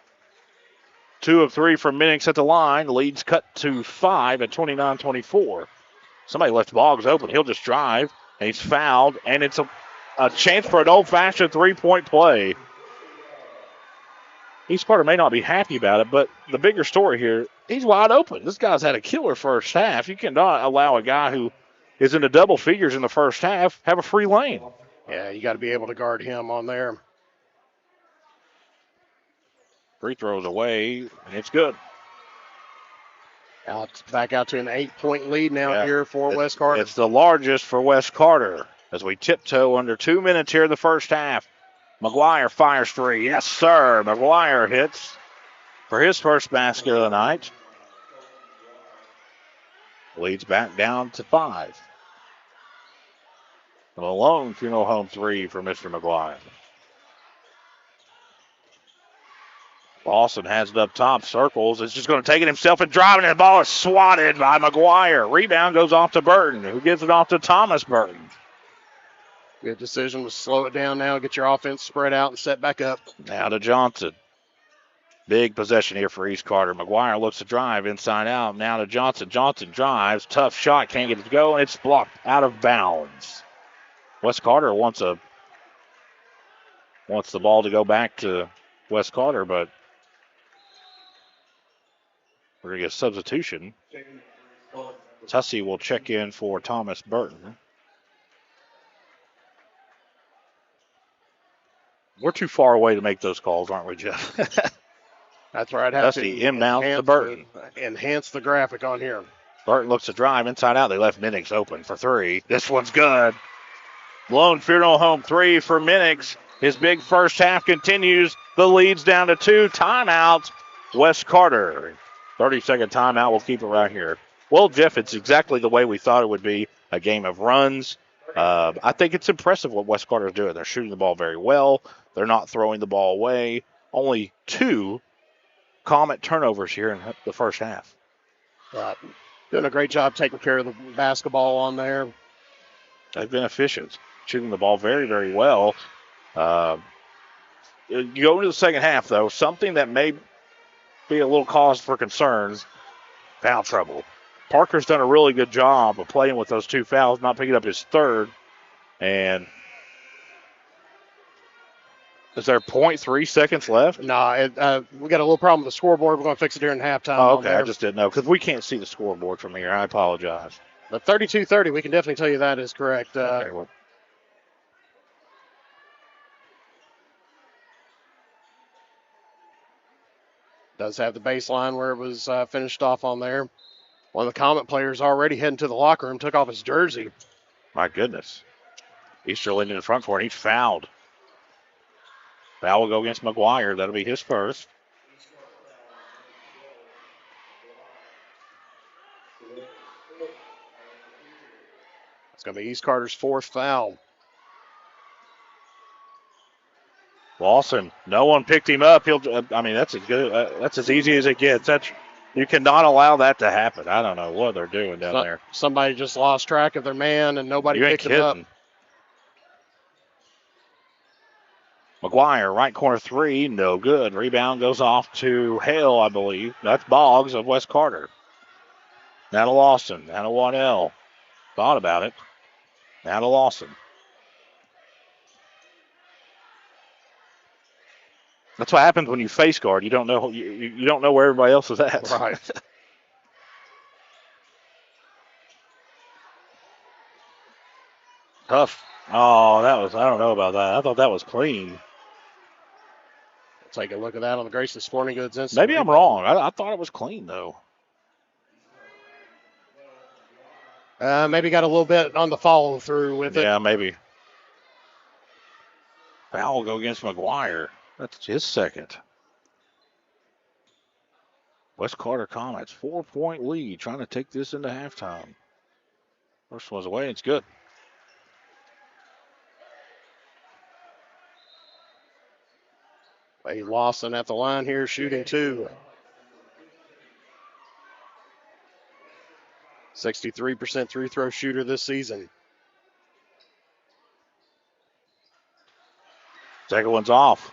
2 of 3 from Minix at the line. Leads cut to 5 at 29-24. Somebody left Boggs open. He'll just drive, and he's fouled, and it's a chance for an old-fashioned three-point play. East Carter may not be happy about it, but the bigger story here, he's wide open. This guy's had a killer first half. You cannot allow a guy who is in the double figures in the first half have a free lane. Yeah, you got to be able to guard him on there. Free throws away, and it's good. Back out to an 8-point lead now here for West Carter. It's the largest for West Carter as we tiptoe under 2 minutes here in the first half. McGuire fires 3. Yes, sir. McGuire hits for his first basket of the night. Leads back down to 5. And a lone funeral home 3 for Mr. McGuire. Lawson has it up top, circles. It's just going to take it himself and driving. The ball is swatted by McGuire. Rebound goes off to Burton, who gives it off to Thomas Burton. Good decision to slow it down now, get your offense spread out and set back up. Now to Johnson. Big possession here for East Carter. McGuire looks to drive inside out. Now to Johnson. Johnson drives. Tough shot. Can't get it to go, and it's blocked out of bounds. West Carter wants the ball to go back to West Carter, but we're going to get a substitution. Tussey will check in for Thomas Burton. We're too far away to make those calls, aren't we, Jeff? That's right. Have Tussey inbounds to Burton. Enhance the graphic on here. Burton looks to drive inside out. They left Minix open for 3. This one's good. Lone funeral home 3 for Minix. His big first half continues. The lead's down to 2. Timeout, West Carter. 30-second timeout. We'll keep it right here. Well, Jeff, it's exactly the way we thought it would be. A game of runs. I think it's impressive what West Carter is doing. They're shooting the ball very well. They're not throwing the ball away. Only 2 Comet turnovers here in the first half. Right. Doing a great job taking care of the basketball on there. They've been efficient. Shooting the ball very, very well. You go into the second half, though, something that may be a little cause for concern, foul trouble. Parker's done a really good job of playing with those 2 fouls, not picking up his third. And is there 0.3 seconds left? No, we got a little problem with the scoreboard. We're going to fix it here in halftime. Oh, okay. I just didn't know because we can't see the scoreboard from here. I apologize. But 32-30, we can definitely tell you that is correct. Okay, well. Does have the baseline where it was finished off on there. One of the Comet players already heading to the locker room, took off his jersey. My goodness. Easterling in the front court. He's fouled. Foul will go against McGuire. That'll be his first. It's going to be East Carter's 4th foul. Lawson, no one picked him up. That's as good. That's as easy as it gets. You cannot allow that to happen. I don't know what they're doing down there. Somebody just lost track of their man, and nobody picked him up. McGuire, right corner 3, no good. Rebound goes off to Hale, I believe. That's Boggs of West Carter. Now to Lawson. Now to Waddell. Thought about it. Now to Lawson. That's what happens when you face guard. You don't know you don't know where everybody else is at. Right. Tough. Oh, I don't know about that. I thought that was clean. Take a look at that on the Grayson Sporting Goods Instant. Maybe I'm wrong. I thought it was clean, though. Maybe got a little bit on the follow through with it. Yeah, maybe. Foul will go against McGuire. That's his second. West Carter Comets, 4-point lead, trying to take this into halftime. First one's away, it's good. Wade Lawson at the line here, shooting 2. 63% free throw shooter this season. Second one's off.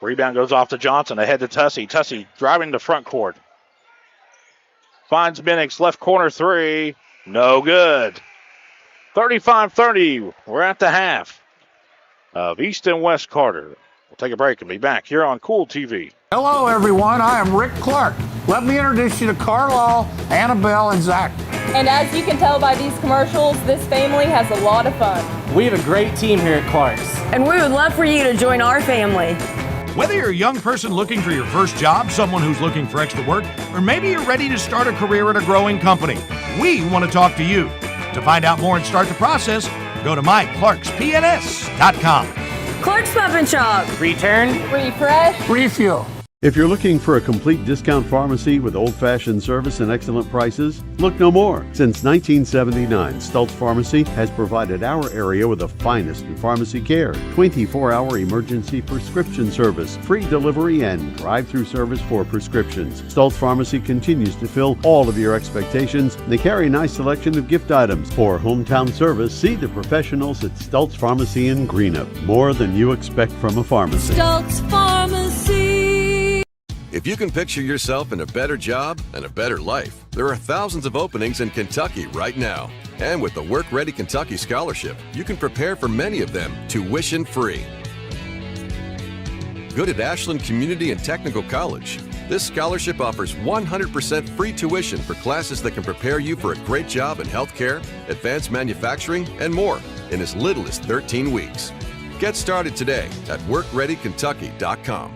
Rebound goes off to Johnson, ahead to Tussey. Tussey driving to front court. Finds Minix, left corner 3. No good. 35-30. We're at the half of East and West Carter. We'll take a break and be back here on Kool TV. Hello, everyone. I am Rick Clark. Let me introduce you to Carlisle, Annabelle, and Zach. And as you can tell by these commercials, this family has a lot of fun. We have a great team here at Clark's. And we would love for you to join our family. Whether you're a young person looking for your first job, someone who's looking for extra work, or maybe you're ready to start a career at a growing company, we want to talk to you. To find out more and start the process, go to myclarkspns.com. Clark's Pump and Shop. Return. Refresh. Refuel. If you're looking for a complete discount pharmacy with old-fashioned service and excellent prices, look no more. Since 1979, Stultz Pharmacy has provided our area with the finest in pharmacy care, 24-hour emergency prescription service, free delivery, and drive-through service for prescriptions. Stultz Pharmacy continues to fill all of your expectations. They carry a nice selection of gift items. For hometown service, see the professionals at Stultz Pharmacy in Greenup. More than you expect from a pharmacy. Stultz Pharmacy. If you can picture yourself in a better job and a better life, there are thousands of openings in Kentucky right now. And with the Work Ready Kentucky Scholarship, you can prepare for many of them tuition-free. Good at Ashland Community and Technical College. This scholarship offers 100% free tuition for classes that can prepare you for a great job in healthcare, advanced manufacturing, and more in as little as 13 weeks. Get started today at workreadykentucky.com.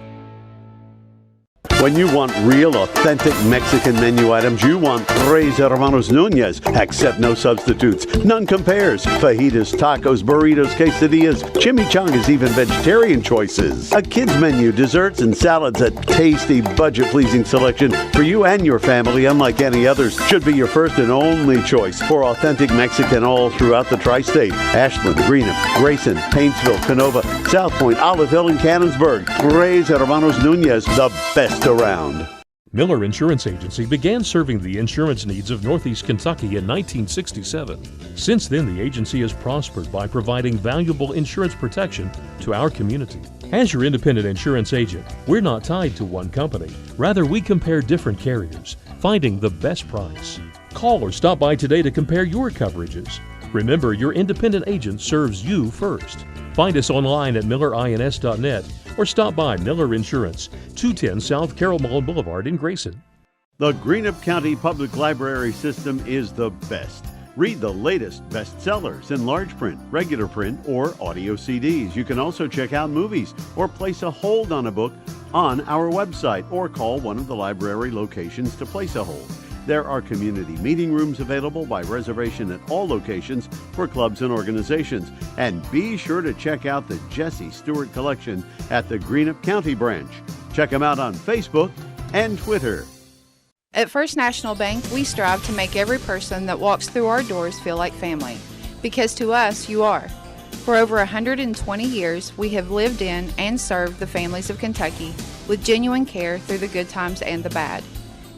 When you want real, authentic Mexican menu items, you want Tres Hermanos Nunez. Accept no substitutes. None compares. Fajitas, tacos, burritos, quesadillas, chimichangas, even vegetarian choices. A kids menu, desserts, and salads. A tasty, budget-pleasing selection for you and your family, unlike any others. Should be your first and only choice for authentic Mexican all throughout the tri-state. Ashland, Greenup, Grayson, Paintsville, Canova, South Point, Olive Hill, and Cannonsburg. Tres Hermanos Nunez, the best around. Miller Insurance Agency began serving the insurance needs of Northeast Kentucky in 1967. Since then, the agency has prospered by providing valuable insurance protection to our community. As your independent insurance agent, we're not tied to one company. Rather, we compare different carriers, finding the best price. Call or stop by today to compare your coverages. Remember, your independent agent serves you first. Find us online at millerins.net or stop by Miller Insurance, 210 South Carroll Mall Boulevard in Grayson. The Greenup County Public Library System is the best. Read the latest bestsellers in large print, regular print, or audio CDs. You can also check out movies or place a hold on a book on our website or call one of the library locations to place a hold. There are community meeting rooms available by reservation at all locations for clubs and organizations. And be sure to check out the Jesse Stewart collection at the Greenup County branch. Check them out on Facebook and Twitter. At First National Bank, we strive to make every person that walks through our doors feel like family. Because to us, you are. For over 120 years, we have lived in and served the families of Kentucky with genuine care through the good times and the bad.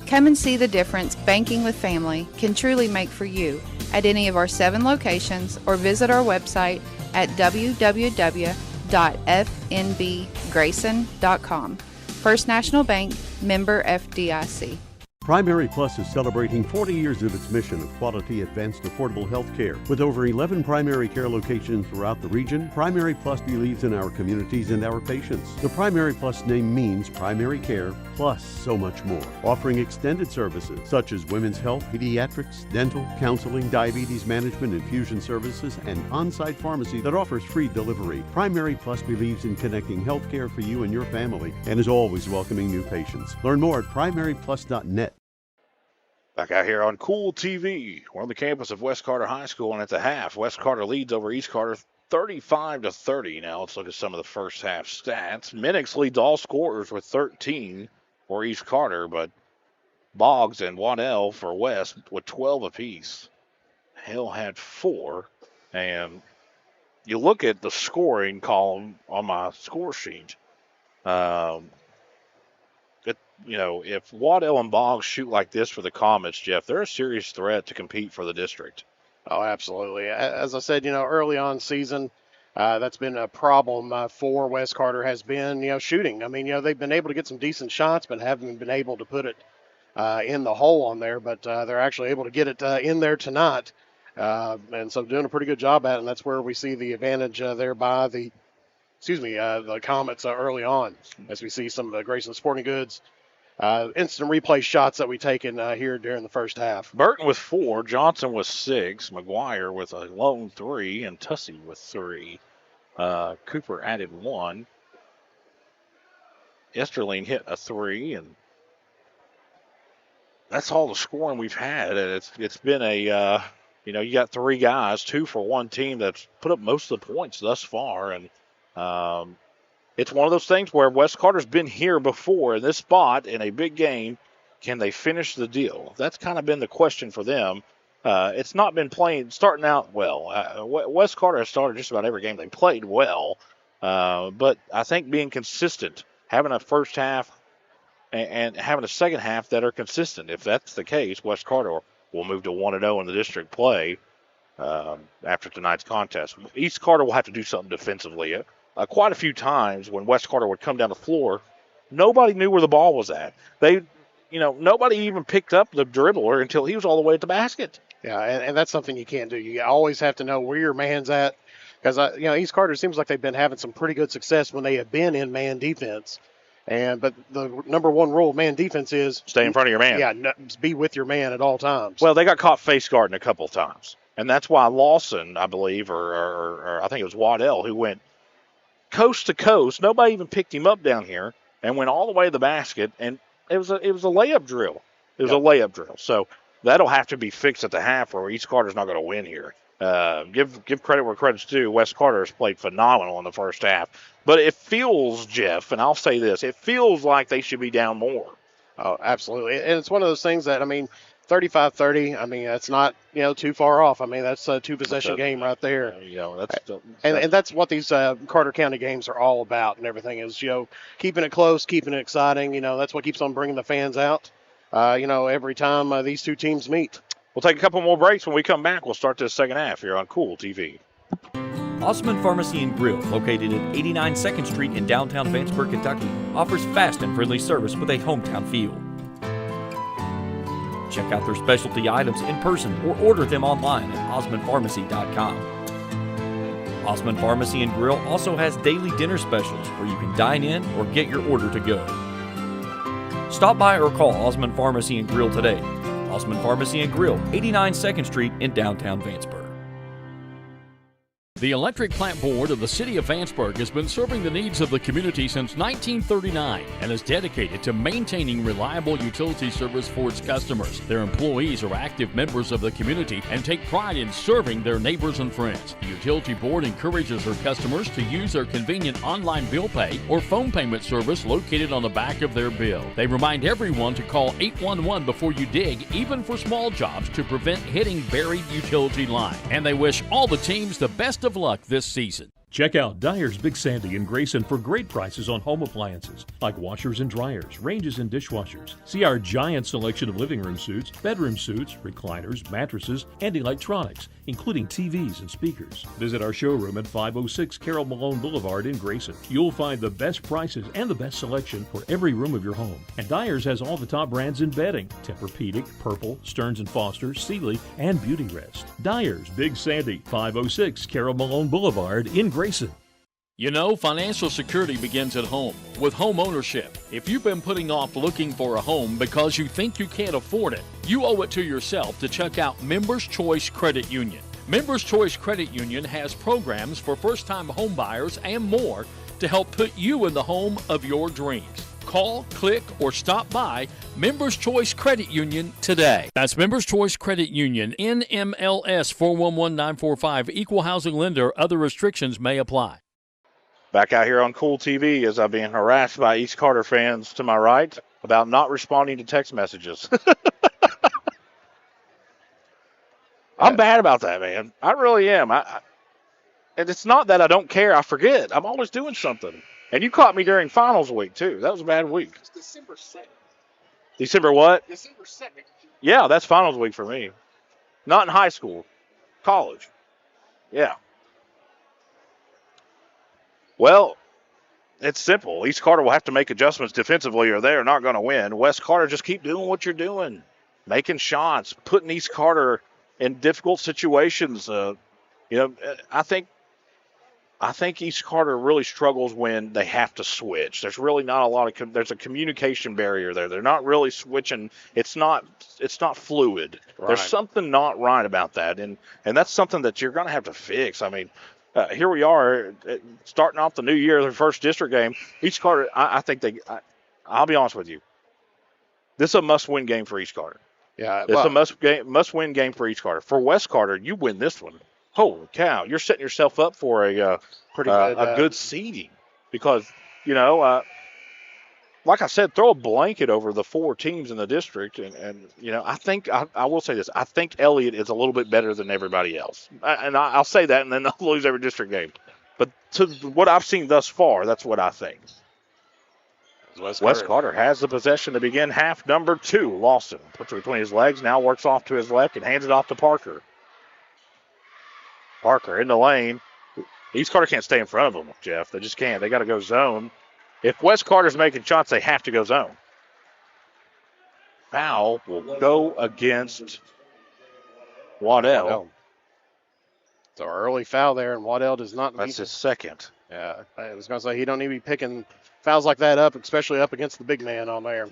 Come and see the difference banking with family can truly make for you at any of our 7 locations or visit our website at www.fnbgrayson.com. First National Bank, member FDIC. Primary Plus is celebrating 40 years of its mission of quality, advanced, affordable health care. With over 11 primary care locations throughout the region, Primary Plus believes in our communities and our patients. The Primary Plus name means primary care plus so much more, offering extended services such as women's health, pediatrics, dental, counseling, diabetes management, infusion services, and on-site pharmacy that offers free delivery. Primary Plus believes in connecting health care for you and your family and is always welcoming new patients. Learn more at primaryplus.net. Back out here on Kool TV. We're on the campus of West Carter High School, and at the half, West Carter leads over East Carter 35-30. Now let's look at some of the first half stats. Minix leads all scorers with 13 for East Carter, but Boggs and Waddell for West with 12 apiece. Hill had 4, and you look at the scoring column on my score sheet. If Waddell and Boggs shoot like this for the Comets, Jeff, they're a serious threat to compete for the district. Oh, absolutely. As I said, early on season, that's been a problem for West Carter has been, shooting. I mean, they've been able to get some decent shots, but haven't been able to put it in the hole on there. But they're actually able to get it in there tonight. And so doing a pretty good job at it, and that's where we see the advantage there by the Comets early on, as we see some of the Grayson Sporting Goods instant replay shots that we taken here during the first half. Burton with 4, Johnson with 6, McGuire with a lone 3, and Tussey with 3. Cooper added 1. Esterling hit a 3, and that's all the scoring we've had. And it's been a you got 3 guys, 2 for one team that's put up most of the points thus far, and it's one of those things where West Carter's been here before in this spot in a big game. Can they finish the deal? That's kind of been the question for them. It's not been starting out well. West Carter has started just about every game they played well. But I think being consistent, having a first half and having a second half that are consistent, if that's the case, West Carter will move to 1-0 in the district play after tonight's contest. East Carter will have to do something defensively. Quite a few times when West Carter would come down the floor, nobody knew where the ball was at. Nobody even picked up the dribbler until he was all the way at the basket. Yeah, and that's something you can't do. You always have to know where your man's at, because East Carter seems like they've been having some pretty good success when they have been in man defense. But the number one rule of man defense is stay in front of your man. Yeah, be with your man at all times. Well, they got caught face guarding a couple of times, and that's why Lawson, I believe, or I think it was Waddell, who went coast to coast. Nobody even picked him up down here and went all the way to the basket, and it was a layup drill. It was a layup drill. So that'll have to be fixed at the half, or East Carter's not going to win here. Give credit where credit's due. West Carter has played phenomenal in the first half, but it feels, Jeff, and I'll say this, it feels like they should be down more. Oh, absolutely, and it's one of those things that 35-30. That's not too far off. That's a 2-possession game right there. And that's what these Carter County games are all about, and everything is keeping it close, keeping it exciting. That's what keeps on bringing the fans out. Every time these two teams meet. We'll take a couple more breaks. When we come back, we'll start this second half here on Kool TV. Osmond Pharmacy and Grill, located at 89 2nd Street in downtown Vanceburg, Kentucky, offers fast and friendly service with a hometown feel. Check out their specialty items in person or order them online at osmondpharmacy.com. Osmond Pharmacy and Grill also has daily dinner specials where you can dine in or get your order to go. Stop by or call Osmond Pharmacy and Grill today. Osmond Pharmacy and Grill, 89 2nd Street in downtown Vanceburg. The Electric Plant Board of the City of Vanceburg has been serving the needs of the community since 1939 and is dedicated to maintaining reliable utility service for its customers. Their employees are active members of the community and take pride in serving their neighbors and friends. The utility board encourages their customers to use their convenient online bill pay or phone payment service located on the back of their bill. They remind everyone to call 811 before you dig, even for small jobs, to prevent hitting buried utility line. And they wish all the teams the best of luck this season. Check out Dyer's Big Sandy in Grayson for great prices on home appliances like washers and dryers, ranges and dishwashers. See our giant selection of living room suites, bedroom suites, recliners, mattresses, and electronics, including TVs and speakers. Visit our showroom at 506 Carroll Malone Boulevard in Grayson. You'll find the best prices and the best selection for every room of your home. And Dyer's has all the top brands in bedding: Tempur-Pedic, Purple, Stearns & Foster, Sealy, and Beauty Rest. Dyer's Big Sandy, 506 Carroll Malone Boulevard in Grayson. You know, financial security begins at home with home ownership. If you've been putting off looking for a home because you think you can't afford it, you owe it to yourself to check out Members Choice Credit Union. Members Choice Credit Union has programs for first-time home buyers and more to help put you in the home of your dreams. Call, click, or stop by Members Choice Credit Union today. That's Members Choice Credit Union, NMLS 411945, Equal Housing Lender. Other restrictions may apply. Back out here on Kool TV as I'm being harassed by East Carter fans to my right about not responding to text messages. I'm bad about that, man. I really am. And it's not that I don't care. I forget. I'm always doing something. And you caught me during finals week, too. That was a bad week. It's December 2nd. December what? December 2nd. Yeah, that's finals week for me. Not in high school. College. Yeah. Well, it's simple. East Carter will have to make adjustments defensively or they're not going to win. West Carter, just keep doing what you're doing. Making shots, putting East Carter in difficult situations. I think East Carter really struggles when they have to switch. There's really not a lot of there's a communication barrier there. They're not really switching. It's not fluid. Right. There's something not right about that, and that's something that you're going to have to fix. I mean, here we are starting off the new year, their first district game. East Carter, I think I'll be honest with you. This is a must-win game for East Carter. Yeah, it's a must-win game for East Carter. For West Carter, you win this one. Holy cow! You're setting yourself up for a good seeding because like I said, throw a blanket over the four teams in the district, and I think I will say this: I think Elliott is a little bit better than everybody else, and I'll say that, and then they'll lose every district game. But to what I've seen thus far, that's what I think. West Carter has the possession to begin half number 2. Lawson puts it between his legs, now works off to his left and hands it off to Parker. Parker in the lane. East Carter can't stay in front of them, Jeff. They just can't. They got to go zone. If West Carter's making shots, they have to go zone. Foul will go against Waddell. So early foul there, and Waddell does not. That's his second. Yeah, I was going to say he don't need to be picking fouls like that up, especially up against the big man on there.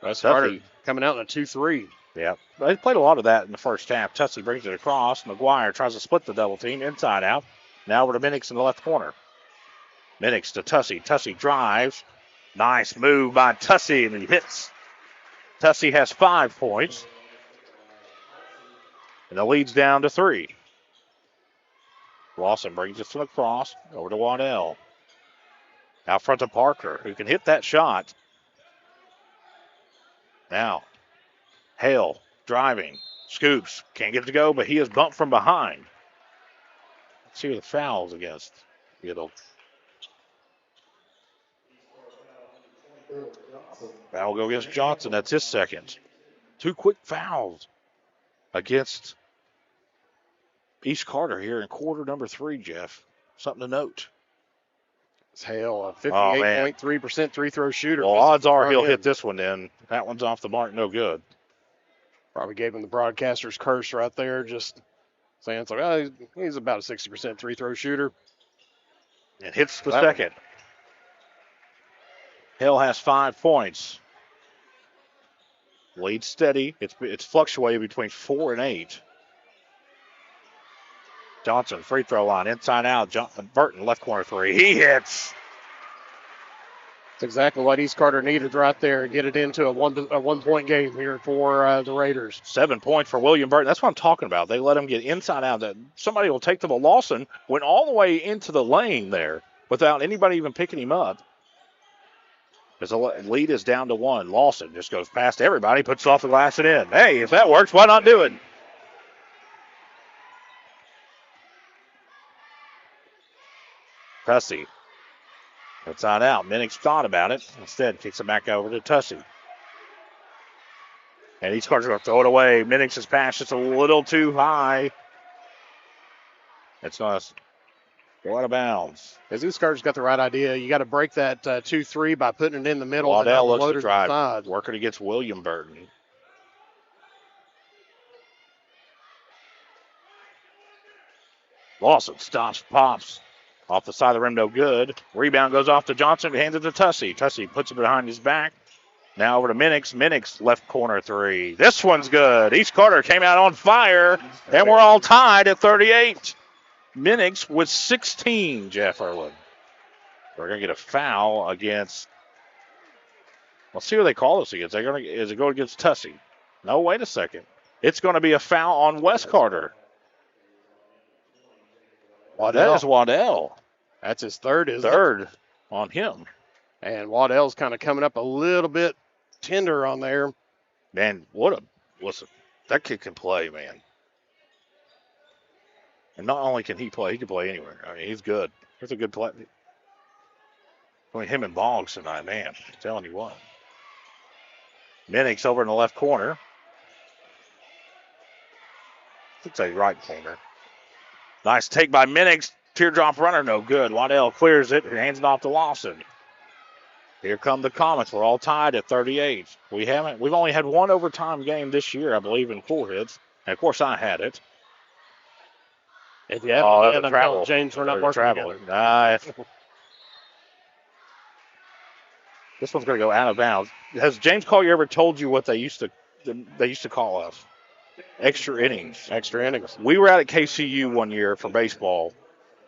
West Carter coming out in a 2-3. Yeah, they played a lot of that in the first half. Tussey brings it across. McGuire tries to split the double team inside out. Now over to Minix in the left corner. Minix to Tussey. Tussey drives. Nice move by Tussey, and he hits. Tussey has 5 points. And the lead's down to 3. Lawson brings it from across over to Waddell. Out front to Parker, who can hit that shot. Now, Hale driving. Scoops. Can't get it to go, but he is bumped from behind. Let's see who the foul's against. Foul will go against Johnson. That's his second. 2 quick fouls against East Carter here in quarter number 3, Jeff. Something to note. It's Hale, a 58.3% free throw shooter. Well, odds are he'll hit this one in. That one's off the mark, no good. Probably gave him the broadcaster's curse right there, just saying it's like, he's about a 60% free throw shooter. And hits the second. Hale has 5 points. Lead steady. It's fluctuated between 4 and 8. Johnson, free throw line, inside out. Burton, left corner three. He hits. That's exactly what East Carter needed right there. Get it into a 1-point game here for the Raiders. 7 points for William Burton. That's what I'm talking about. They let him get inside out. That somebody will take the ball. Lawson went all the way into the lane there without anybody even picking him up. As the lead is down to 1. Lawson just goes past everybody, puts it off the glass and in. Hey, if that works, why not do it? Tussey. Inside out. Minix thought about it. Instead, kicks it back over to Tussey. And East Carter's going to throw it away. Minix's pass just a little too high. It's going to go out of bounds. As East Carter's got the right idea, you got to break that 2-3 by putting it in the middle. Waddell looks to drive, working against William Burton. Lawson stops, pops. Off the side of the rim, no good. Rebound goes off to Johnson, hands it to Tussey. Tussey puts it behind his back. Now over to Minix. Minix, left corner three. This one's good. East Carter came out on fire, and we're all tied at 38. Minix with 16, Jeff Erlin. We're going to get a foul against. Let's see what they call this against. Is it going against Tussey? No, wait a second. It's going to be a foul on Wes Carter. That is Waddell. That's his third, isn't it? Third on him. And Waddell's kind of coming up a little bit tender on there. Man, listen, that kid can play, man. And not only can he can play anywhere. I mean, he's good. He's a good play. Between him and Boggs tonight, man, I'm telling you what. Minix over in the left corner. It's a right corner. Nice take by Minix. Teardrop runner, no good. Waddell clears it and hands it off to Lawson. Here come the Comets. We're all tied at 38. We've only had one overtime game this year, I believe, in 4 hits. And of course I had it. If you haven't, travel. James, we're not working together. This one's going to go out of bounds. Has James Collier ever told you what they used to call us? Extra innings. Extra innings. We were out at KCU one year for baseball,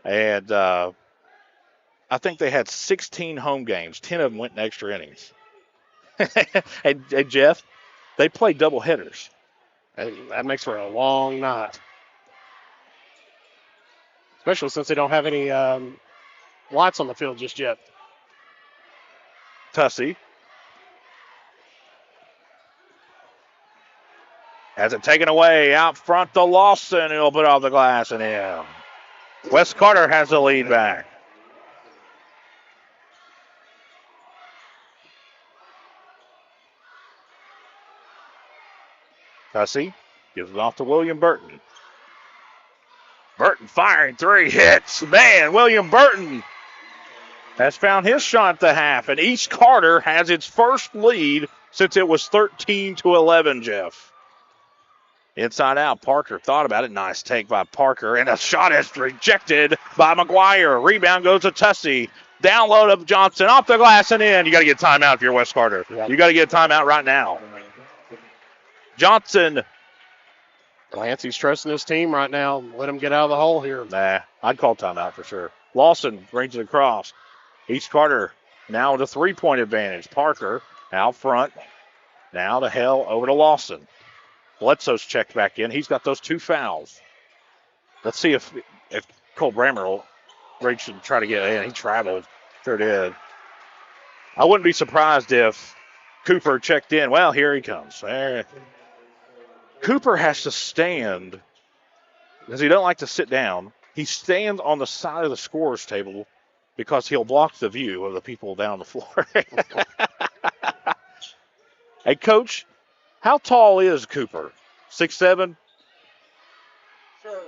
and I think they had 16 home games. 10 of them went in extra innings. and Jeff, they play double headers. That makes for a long night. Especially since they don't have any lights on the field just yet. Tussey has it taken away out front to Lawson. He'll put it off the glass and in. Wes Carter has the lead back. Tussey gives it off to William Burton. Burton firing 3 hits. Man, William Burton has found his shot at the half, and East Carter has its first lead since it was 13-11, Jeff. Inside out, Parker thought about it. Nice take by Parker, and a shot is rejected by McGuire. Rebound goes to Tussey. Down low to Johnson, off the glass and in. You got to get a timeout if you're Wes Carter. Yeah. You got to get a timeout right now. Johnson. Clancy's trusting his team right now. Let him get out of the hole here. Nah, I'd call timeout for sure. Lawson brings it across. East Carter now with a 3-point advantage. Parker out front. Now to Hell over to Lawson. Bledsoe's checked back in. He's got those 2 fouls. Let's see if Cole Brammer will reach and try to get in. He traveled. Sure did. I wouldn't be surprised if Cooper checked in. Well, here he comes. There. Cooper has to stand because he doesn't like to sit down. He stands on the side of the scorer's table because he'll block the view of the people down the floor. Hey, Coach, how tall is Cooper? 6'7"? Sure.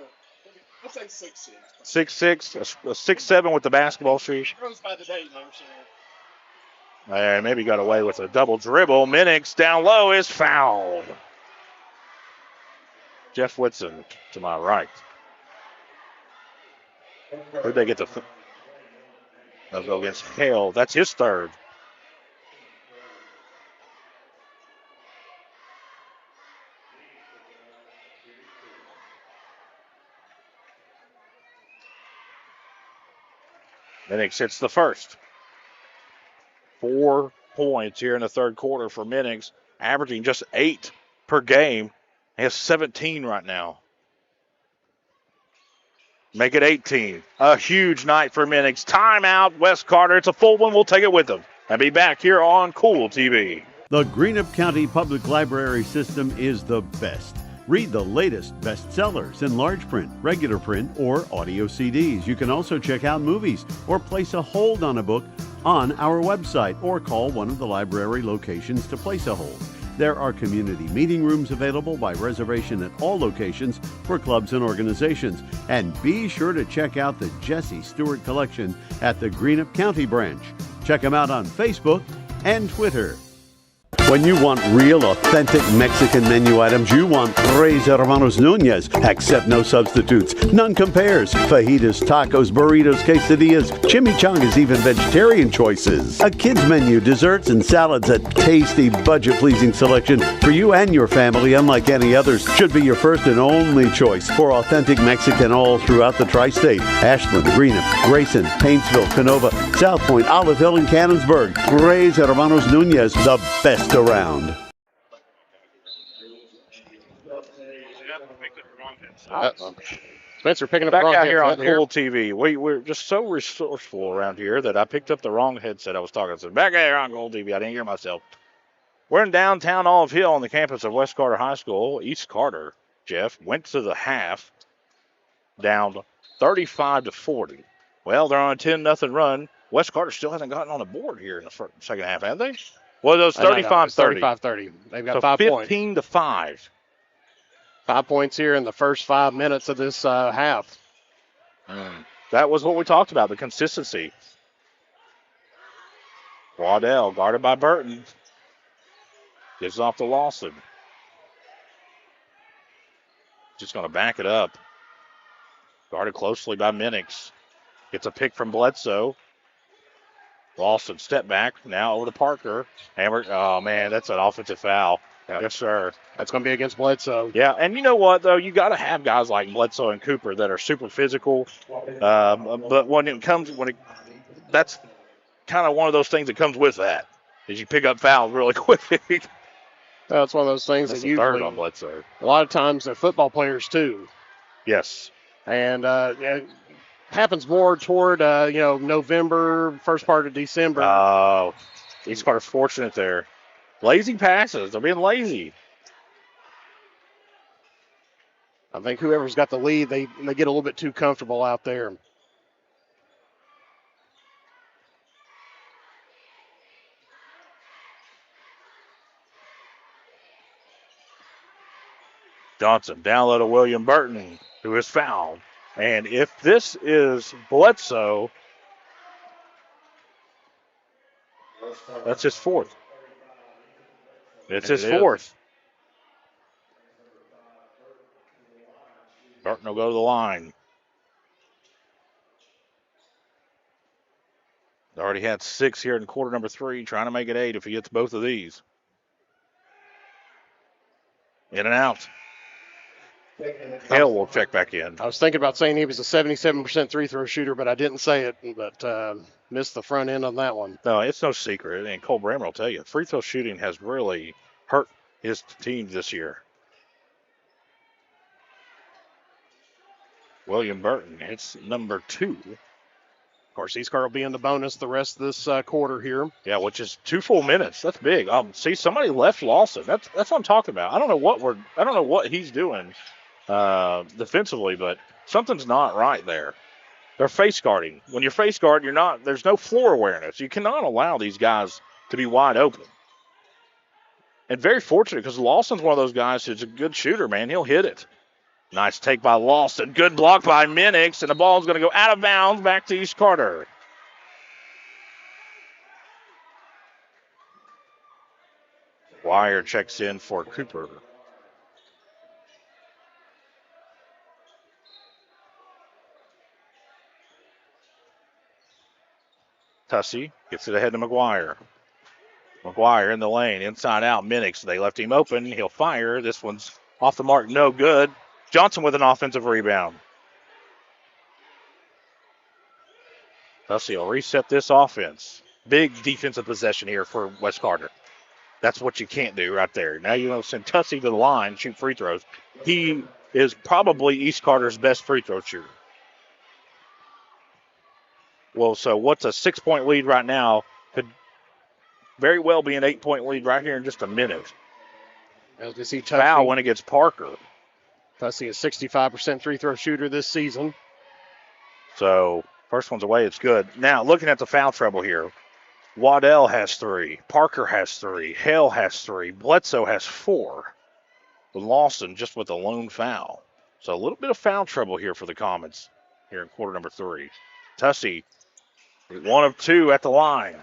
I'll say 6'6". 6'6", 6'7" with the basketball shoes. Runs by the day, so. And maybe got away with a double dribble. Minix down low is fouled. Jeff Whitson to my right. Who'd they get to? They'll go against Hale. That's his third. Minix hits the first. 4 points here in the third quarter for Minix, averaging just 8 per game. He has 17 right now. Make it 18. A huge night for Minix. Timeout, West Carter. It's a full one. We'll take it with them. And be back here on Kool TV. The Greenup County Public Library system is the best. Read the latest bestsellers in large print, regular print, or audio CDs. You can also check out movies or place a hold on a book on our website or call one of the library locations to place a hold. There are community meeting rooms available by reservation at all locations for clubs and organizations. And be sure to check out the Jesse Stewart collection at the Greenup County branch. Check them out on Facebook and Twitter. When you want real, authentic Mexican menu items, you want Tres Hermanos Nunez. Accept no substitutes. None compares. Fajitas, tacos, burritos, quesadillas, chimichangas, even vegetarian choices. A kids menu, desserts and salads, a tasty, budget-pleasing selection for you and your family, unlike any others. Should be your first and only choice for authentic Mexican all throughout the tri-state. Ashland, Greenup, Grayson, Paintsville, Canova, South Point, Olive Hill, and Cannonsburg. Tres Hermanos Nunez, the best around. Spencer picking up back the wrong out here on headset Kool TV. We're just so resourceful around here that I picked up the wrong headset I was talking to. Back out here on Kool TV. I didn't hear myself. We're in downtown Olive Hill on the campus of West Carter High School. East Carter, Jeff, went to the half down 35-40. Well, they're on a 10-0 run. West Carter still hasn't gotten on the board here in the second half, have they? Well, it was 35-30. 35-30. They've got so 5 points. 15-5. 5 points here in the first 5 minutes of this half. That was what we talked about, the consistency. Waddell guarded by Burton. Gives off to Lawson. Just going to back it up. Guarded closely by Minix. Gets a pick from Bledsoe. Lawson step back now over to Parker. Oh man, that's an offensive foul. Yes, sir. That's going to be against Bledsoe. Yeah, and you know what though, you got to have guys like Bledsoe and Cooper that are super physical. But that's kind of one of those things that comes with that, is you pick up fouls really quick. That's one of those things That's that the usually, third on Bledsoe. a lot of times they're football players too. Yes. And it happens more toward November, first part of December. Oh, East Carter's fortunate there. Lazy passes. They're being lazy. I think whoever's got the lead, they get a little bit too comfortable out there. Johnson down low to William Burton, who is fouled. And if this is Bledsoe, that's his fourth. It's his fourth. Burton will go to the line. Already had 6 here in quarter number 3, trying to make it 8 if he gets both of these. In and out. Hale will check back in. I was thinking about saying he was a 77% three-throw shooter, but I didn't say it, but missed the front end on that one. No, it's no secret, and Cole Brammer will tell you, free throw shooting has really hurt his team this year. William Burton hits number 2. Of course, East Carter will be in the bonus the rest of this quarter here. Yeah, which is 2 full minutes. That's big. See, somebody left Lawson. That's what I'm talking about. I don't know what he's doing defensively, but something's not right there. They're face guarding. When you're face guard, there's no floor awareness. You cannot allow these guys to be wide open. And very fortunate, because Lawson's one of those guys who's a good shooter, man. He'll hit it. Nice take by Lawson. Good block by Minix, and the ball's going to go out of bounds back to East Carter. Wire checks in for Cooper. Tussey gets it ahead to McGuire. McGuire in the lane, inside out. Minix, they left him open. He'll fire. This one's off the mark, no good. Johnson with an offensive rebound. Tussey will reset this offense. Big defensive possession here for West Carter. That's what you can't do right there. Now you know send Tussey to the line, shoot free throws. He is probably East Carter's best free throw shooter. Well, so what's a 6-point lead right now could very well be an 8-point lead right here in just a minute. As we see Foul when it gets Parker. Tussey is 65% free throw shooter this season. So first one's away, it's good. Now looking at the foul trouble here. Waddell has 3. Parker has 3. Hale has 3. Bledsoe has 4. With Lawson just with a lone foul. So a little bit of foul trouble here for the Comets here in quarter number 3. Tussey, 1 of 2 at the line.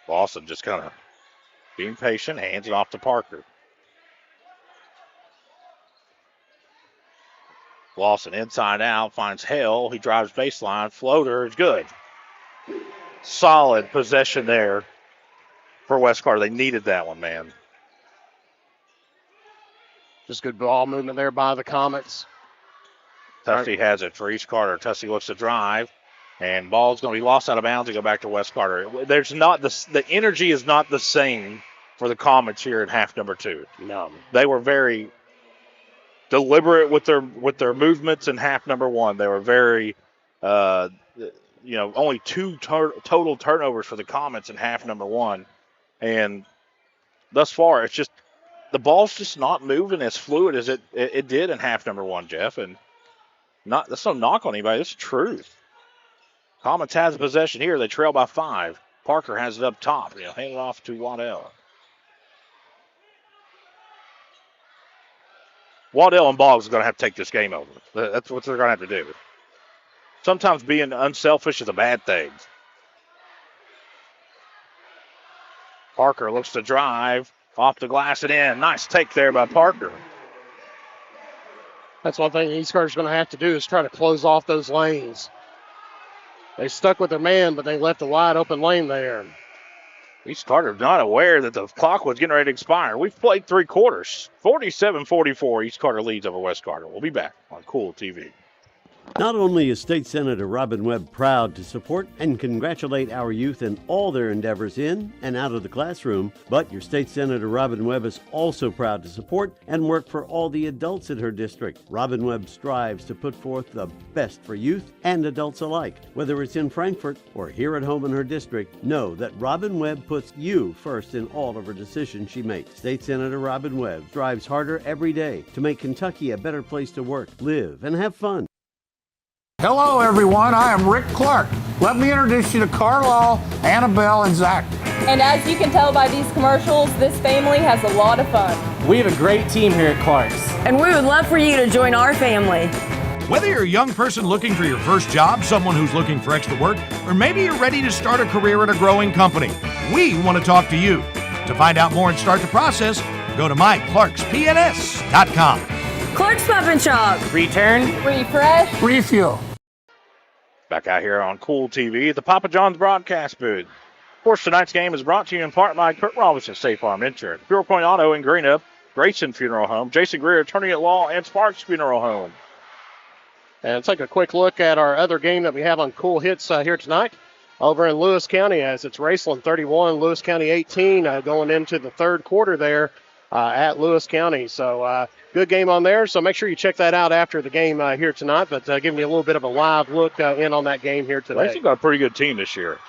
Lawson just kind of being patient, hands it off to Parker. Lawson inside out, finds Hale. He drives baseline. Floater is good. Solid possession there for West Carter. They needed that one, man. Just good ball movement there by the Comets. Tussey has it for East Carter. Tussey looks to drive, and ball's going to be lost out of bounds and go back to West Carter. There's not the energy is not the same for the Comets here in half number 2. No, they were very deliberate with their movements in half number 1. They were very, only 2 total turnovers for the Comets in half number 1, and thus far it's just the ball's just not moving as fluid as it did in half number 1, Jeff, and that's no knock on anybody. It's truth. Comets has the possession here. They trail by 5. Parker has it up top. He'll hand it off to Waddell. Waddell and Boggs are going to have to take this game over. That's what they're going to have to do. Sometimes being unselfish is a bad thing. Parker looks to drive. Off the glass and in. Nice take there by Parker. That's one thing East Carter's going to have to do is try to close off those lanes. They stuck with their man, but they left a wide open lane there. East Carter not aware that the clock was getting ready to expire. We've played 3 quarters. 47-44, East Carter leads over West Carter. We'll be back on Kool TV. Not only is State Senator Robin Webb proud to support and congratulate our youth in all their endeavors in and out of the classroom, but your State Senator Robin Webb is also proud to support and work for all the adults in her district. Robin Webb strives to put forth the best for youth and adults alike. Whether it's in Frankfort or here at home in her district, know that Robin Webb puts you first in all of her decisions she makes. State Senator Robin Webb strives harder every day to make Kentucky a better place to work, live, and have fun. Hello, everyone. I am Rick Clark. Let me introduce you to Carlisle, Annabelle, and Zach. And as you can tell by these commercials, this family has a lot of fun. We have a great team here at Clark's. And we would love for you to join our family. Whether you're a young person looking for your first job, someone who's looking for extra work, or maybe you're ready to start a career at a growing company, we want to talk to you. To find out more and start the process, go to myclarkspns.com. Clark's Pump & Shop. Return. Refresh. Refuel. Back out here on Kool TV at the Papa John's broadcast booth. Of course, tonight's game is brought to you in part by Kurt Robinson State Farm Insurance, Pure Point Auto in Greenup, Grayson Funeral Home, Jason Greer Attorney at Law, and Sparks Funeral Home. And take a quick look at our other game that we have on Kool Hits here tonight over in Lewis County, as it's Raceland 31, Lewis County 18, going into the third quarter there at Lewis County. So good game on there. So make sure you check that out after the game here tonight, but giving you a little bit of a live look in on that game here today. They've got a pretty good team this year.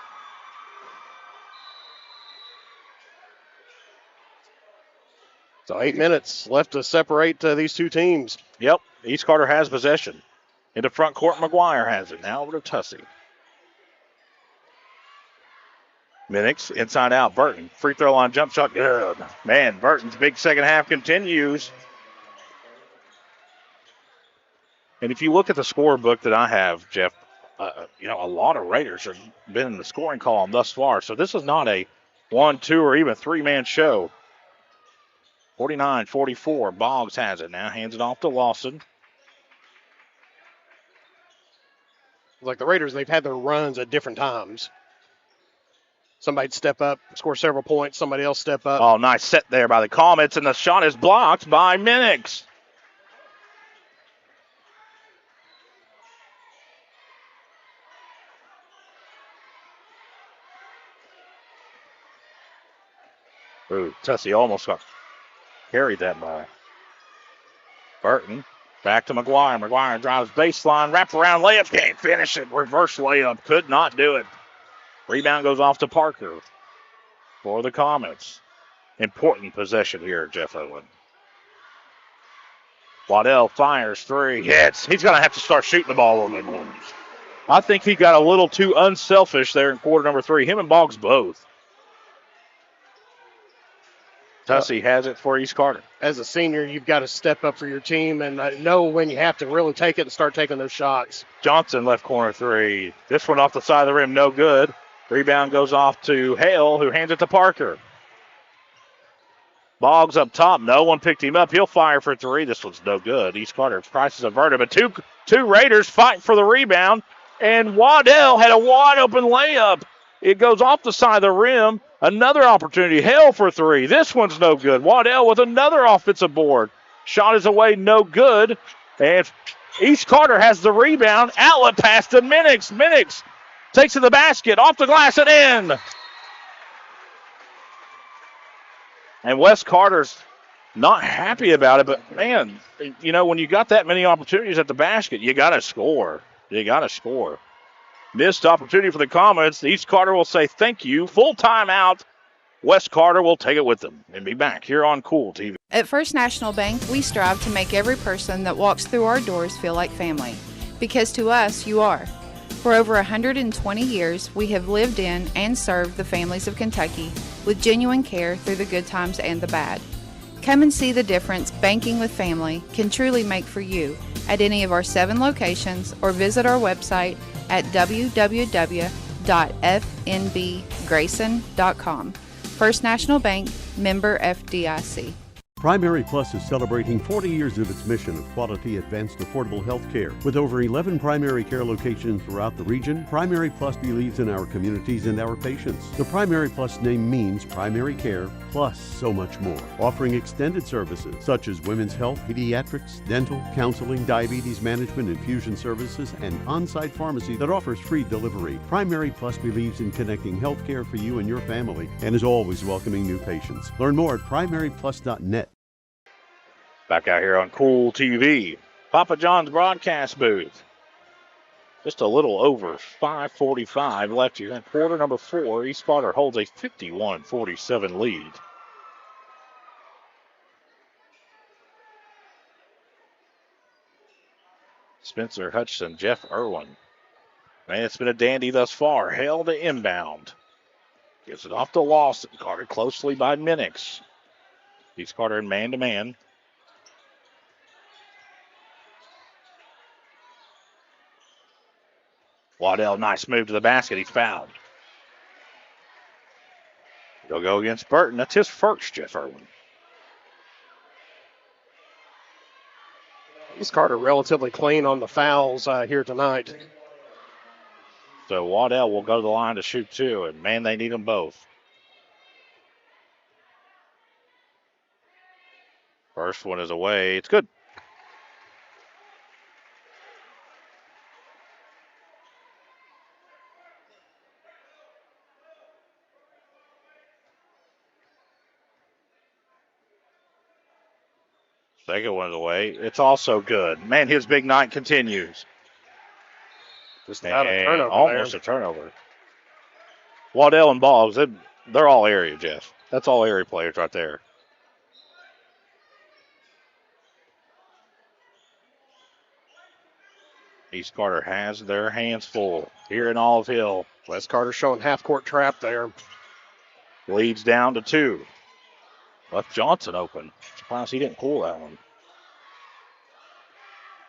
So 8 minutes left to separate these two teams. Yep, East Carter has possession. Into front court, McGuire has it. Now over to Tussey. Minix, inside out, Burton. Free throw line, jump shot, good. Man, Burton's big second half continues. And if you look at the scorebook that I have, Jeff, a lot of Raiders have been in the scoring column thus far. So this is not a 1, 2, or even 3-man show. 49-44, Boggs has it now, hands it off to Lawson. Like the Raiders, they've had their runs at different times. somebody'd step up, score several points, somebody else step up. Oh, nice set there by the Comets, and the shot is blocked by Minix. Ooh, Tessie almost got carried that ball. Burton back to McGuire. McGuire drives baseline, wrap around layup, can't finish it. Reverse layup, could not do it. Rebound goes off to Parker for the Comets. Important possession here, Jeff Owen. Waddell fires three, hits. He's going to have to start shooting the ball a little bit more. I think he got a little too unselfish there in quarter number 3. Him and Boggs both. Tussey has it for East Carter. As a senior, you've got to step up for your team and know when you have to really take it and start taking those shots. Johnson left corner 3. This one off the side of the rim, no good. Rebound goes off to Hale, who hands it to Parker. Boggs up top. No one picked him up. He'll fire for 3. This one's no good. East Carter prices averted, but two Raiders fight for the rebound, and Waddell had a wide open layup. It goes off the side of the rim. Another opportunity. Hale for 3. This one's no good. Waddell with another offensive board. Shot is away, no good. And East Carter has the rebound. Outlet pass to Minix. Minix takes to the basket, off the glass and in. And Wes Carter's not happy about it, but man, you know, when you got that many opportunities at the basket, you got to score. You got to score. Missed opportunity for the Comets. East Carter will say thank you. Full timeout. Wes Carter will take it with them and be back here on Kool TV. At First National Bank, we strive to make every person that walks through our doors feel like family. Because to us, you are. For over 120 years, we have lived in and served the families of Kentucky with genuine care through the good times and the bad. Come and see the difference banking with family can truly make for you at any of our 7 locations or visit our website at www.fnbgrayson.com. First National Bank, member FDIC. Primary Plus is celebrating 40 years of its mission of quality, advanced, affordable health care. With over 11 primary care locations throughout the region, Primary Plus believes in our communities and our patients. The Primary Plus name means primary care plus so much more, offering extended services such as women's health, pediatrics, dental, counseling, diabetes management, infusion services, and on-site pharmacy that offers free delivery. Primary Plus believes in connecting health care for you and your family and is always welcoming new patients. Learn more at primaryplus.net. Back out here on Kool TV. Papa John's broadcast booth. Just a little over 5:45 left here in quarter number 4. East Carter holds a 51-47 lead. Spencer Hutchinson, Jeff Irwin. Man, it's been a dandy thus far. Held to inbound. Gives it off to Lawson. Guarded closely by Minix. East Carter in man-to-man. Waddell, nice move to the basket. He's fouled. He'll go against Burton. That's his first, Jeff Irwin. East Carter relatively clean on the fouls here tonight. So Waddell will go to the line to shoot 2, and man, they need them both. First one is away. It's good. Second one's away. It's also good. Man, his big night continues. Just not a turnover. Almost a turnover. Waddell and Boggs, they're all area, Jeff. That's all area players right there. East Carter has their hands full here in Olive Hill. Wes Carter showing half-court trap there. Leads down to 2. Left Johnson open. Surprised he didn't pull that one.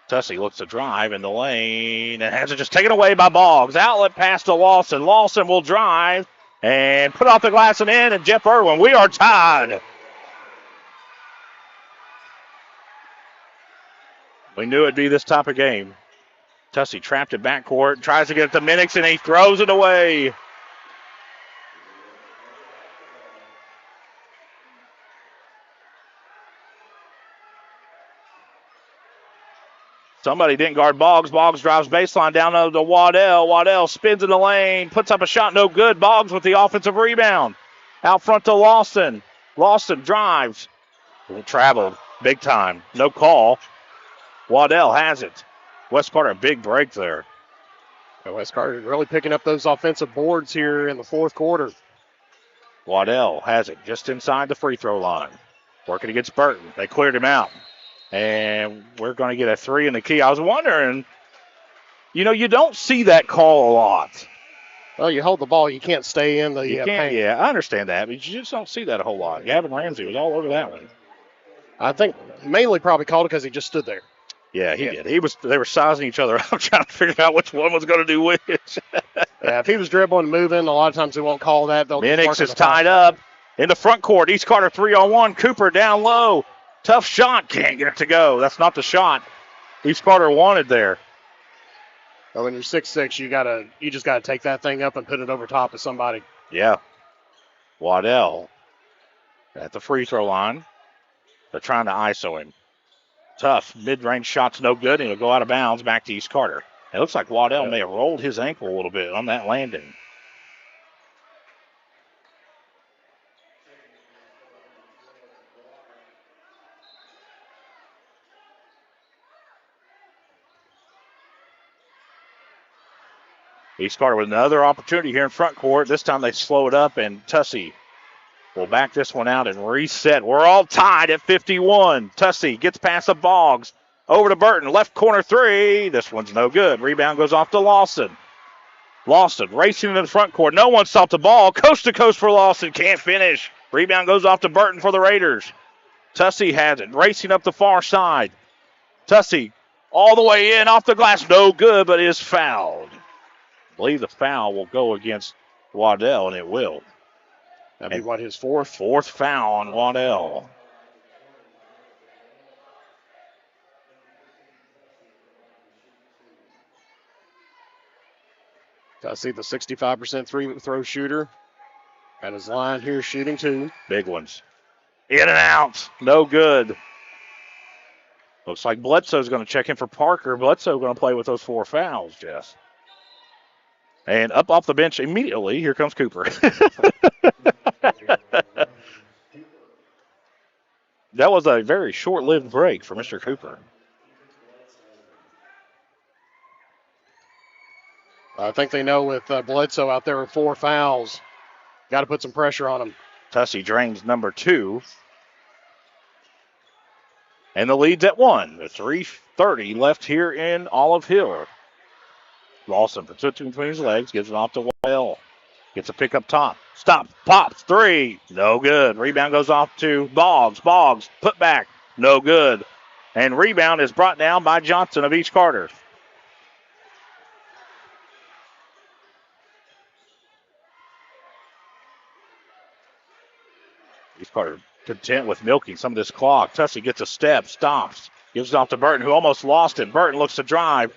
Tussey looks to drive in the lane and has it just taken away by Boggs. Outlet pass to Lawson. Lawson will drive and put off the glass and in. And Jeff Irwin, we are tied. We knew it'd be this type of game. Tussey trapped at backcourt, tries to get it to Minix, and he throws it away. Somebody didn't guard Boggs. Boggs drives baseline down to Waddell. Waddell spins in the lane, puts up a shot, no good. Boggs with the offensive rebound. Out front to Lawson. Lawson drives. Traveled big time. No call. Waddell has it. West Carter, a big break there. West Carter really picking up those offensive boards here in the fourth quarter. Waddell has it just inside the free throw line. Working against Burton. They cleared him out. And we're going to get a three in the key. I was wondering, you don't see that call a lot. Well, you hold the ball, you can't stay in the paint. Yeah, I understand that, but you just don't see that a whole lot. Gavin Ramsey was all over that one. I think mainly probably called it because he just stood there. Yeah, he did. They were sizing each other out, trying to figure out which one was going to do which. Yeah, if he was dribbling and moving, a lot of times they won't call that. Minix is tied up in the front court. East Carter 3-on-1. Cooper down low. Tough shot. Can't get it to go. That's not the shot East Carter wanted there. Well, when you're 6'6", you just gotta take that thing up and put it over top of somebody. Yeah. Waddell at the free throw line. They're trying to ISO him. Tough. Mid-range shot's no good, and he'll go out of bounds back to East Carter. It looks like Waddell may have rolled his ankle a little bit on that landing. East Carter with another opportunity here in front court. This time they slow it up, and Tussey will back this one out and reset. We're all tied at 51. Tussey gets past the Boggs. Over to Burton. Left corner three. This one's no good. Rebound goes off to Lawson. Lawson racing into the front court. No one stopped the ball. Coast to coast for Lawson. Can't finish. Rebound goes off to Burton for the Raiders. Tussey has it. Racing up the far side. Tussey all the way in. Off the glass. No good, but is fouled. I believe the foul will go against Waddell, and it will. That'd be what, his fourth? Fourth foul on Waddell. I see the 65% free throw shooter. At his line here shooting two. Big ones. In and out. No good. Looks like Bledsoe's going to check in for Parker. Bledsoe going to play with those four fouls, Jess. And up off the bench immediately, here comes Cooper. That was a very short-lived break for Mr. Cooper. I think they know with Bledsoe out there with four fouls, got to put some pressure on him. Tussey drains number two. And the lead's at 1. There's 3:30 left here in Olive Hill. Lawson puts it between his legs, gives it off to Waddell. Gets a pick up top. Stop. Pops. Three. No good. Rebound goes off to Boggs. Boggs. Put back. No good. And rebound is brought down by Johnson of East Carter. East Carter content with milking some of this clock. Tussey gets a step. Stops. Gives it off to Burton, who almost lost it. Burton looks to drive.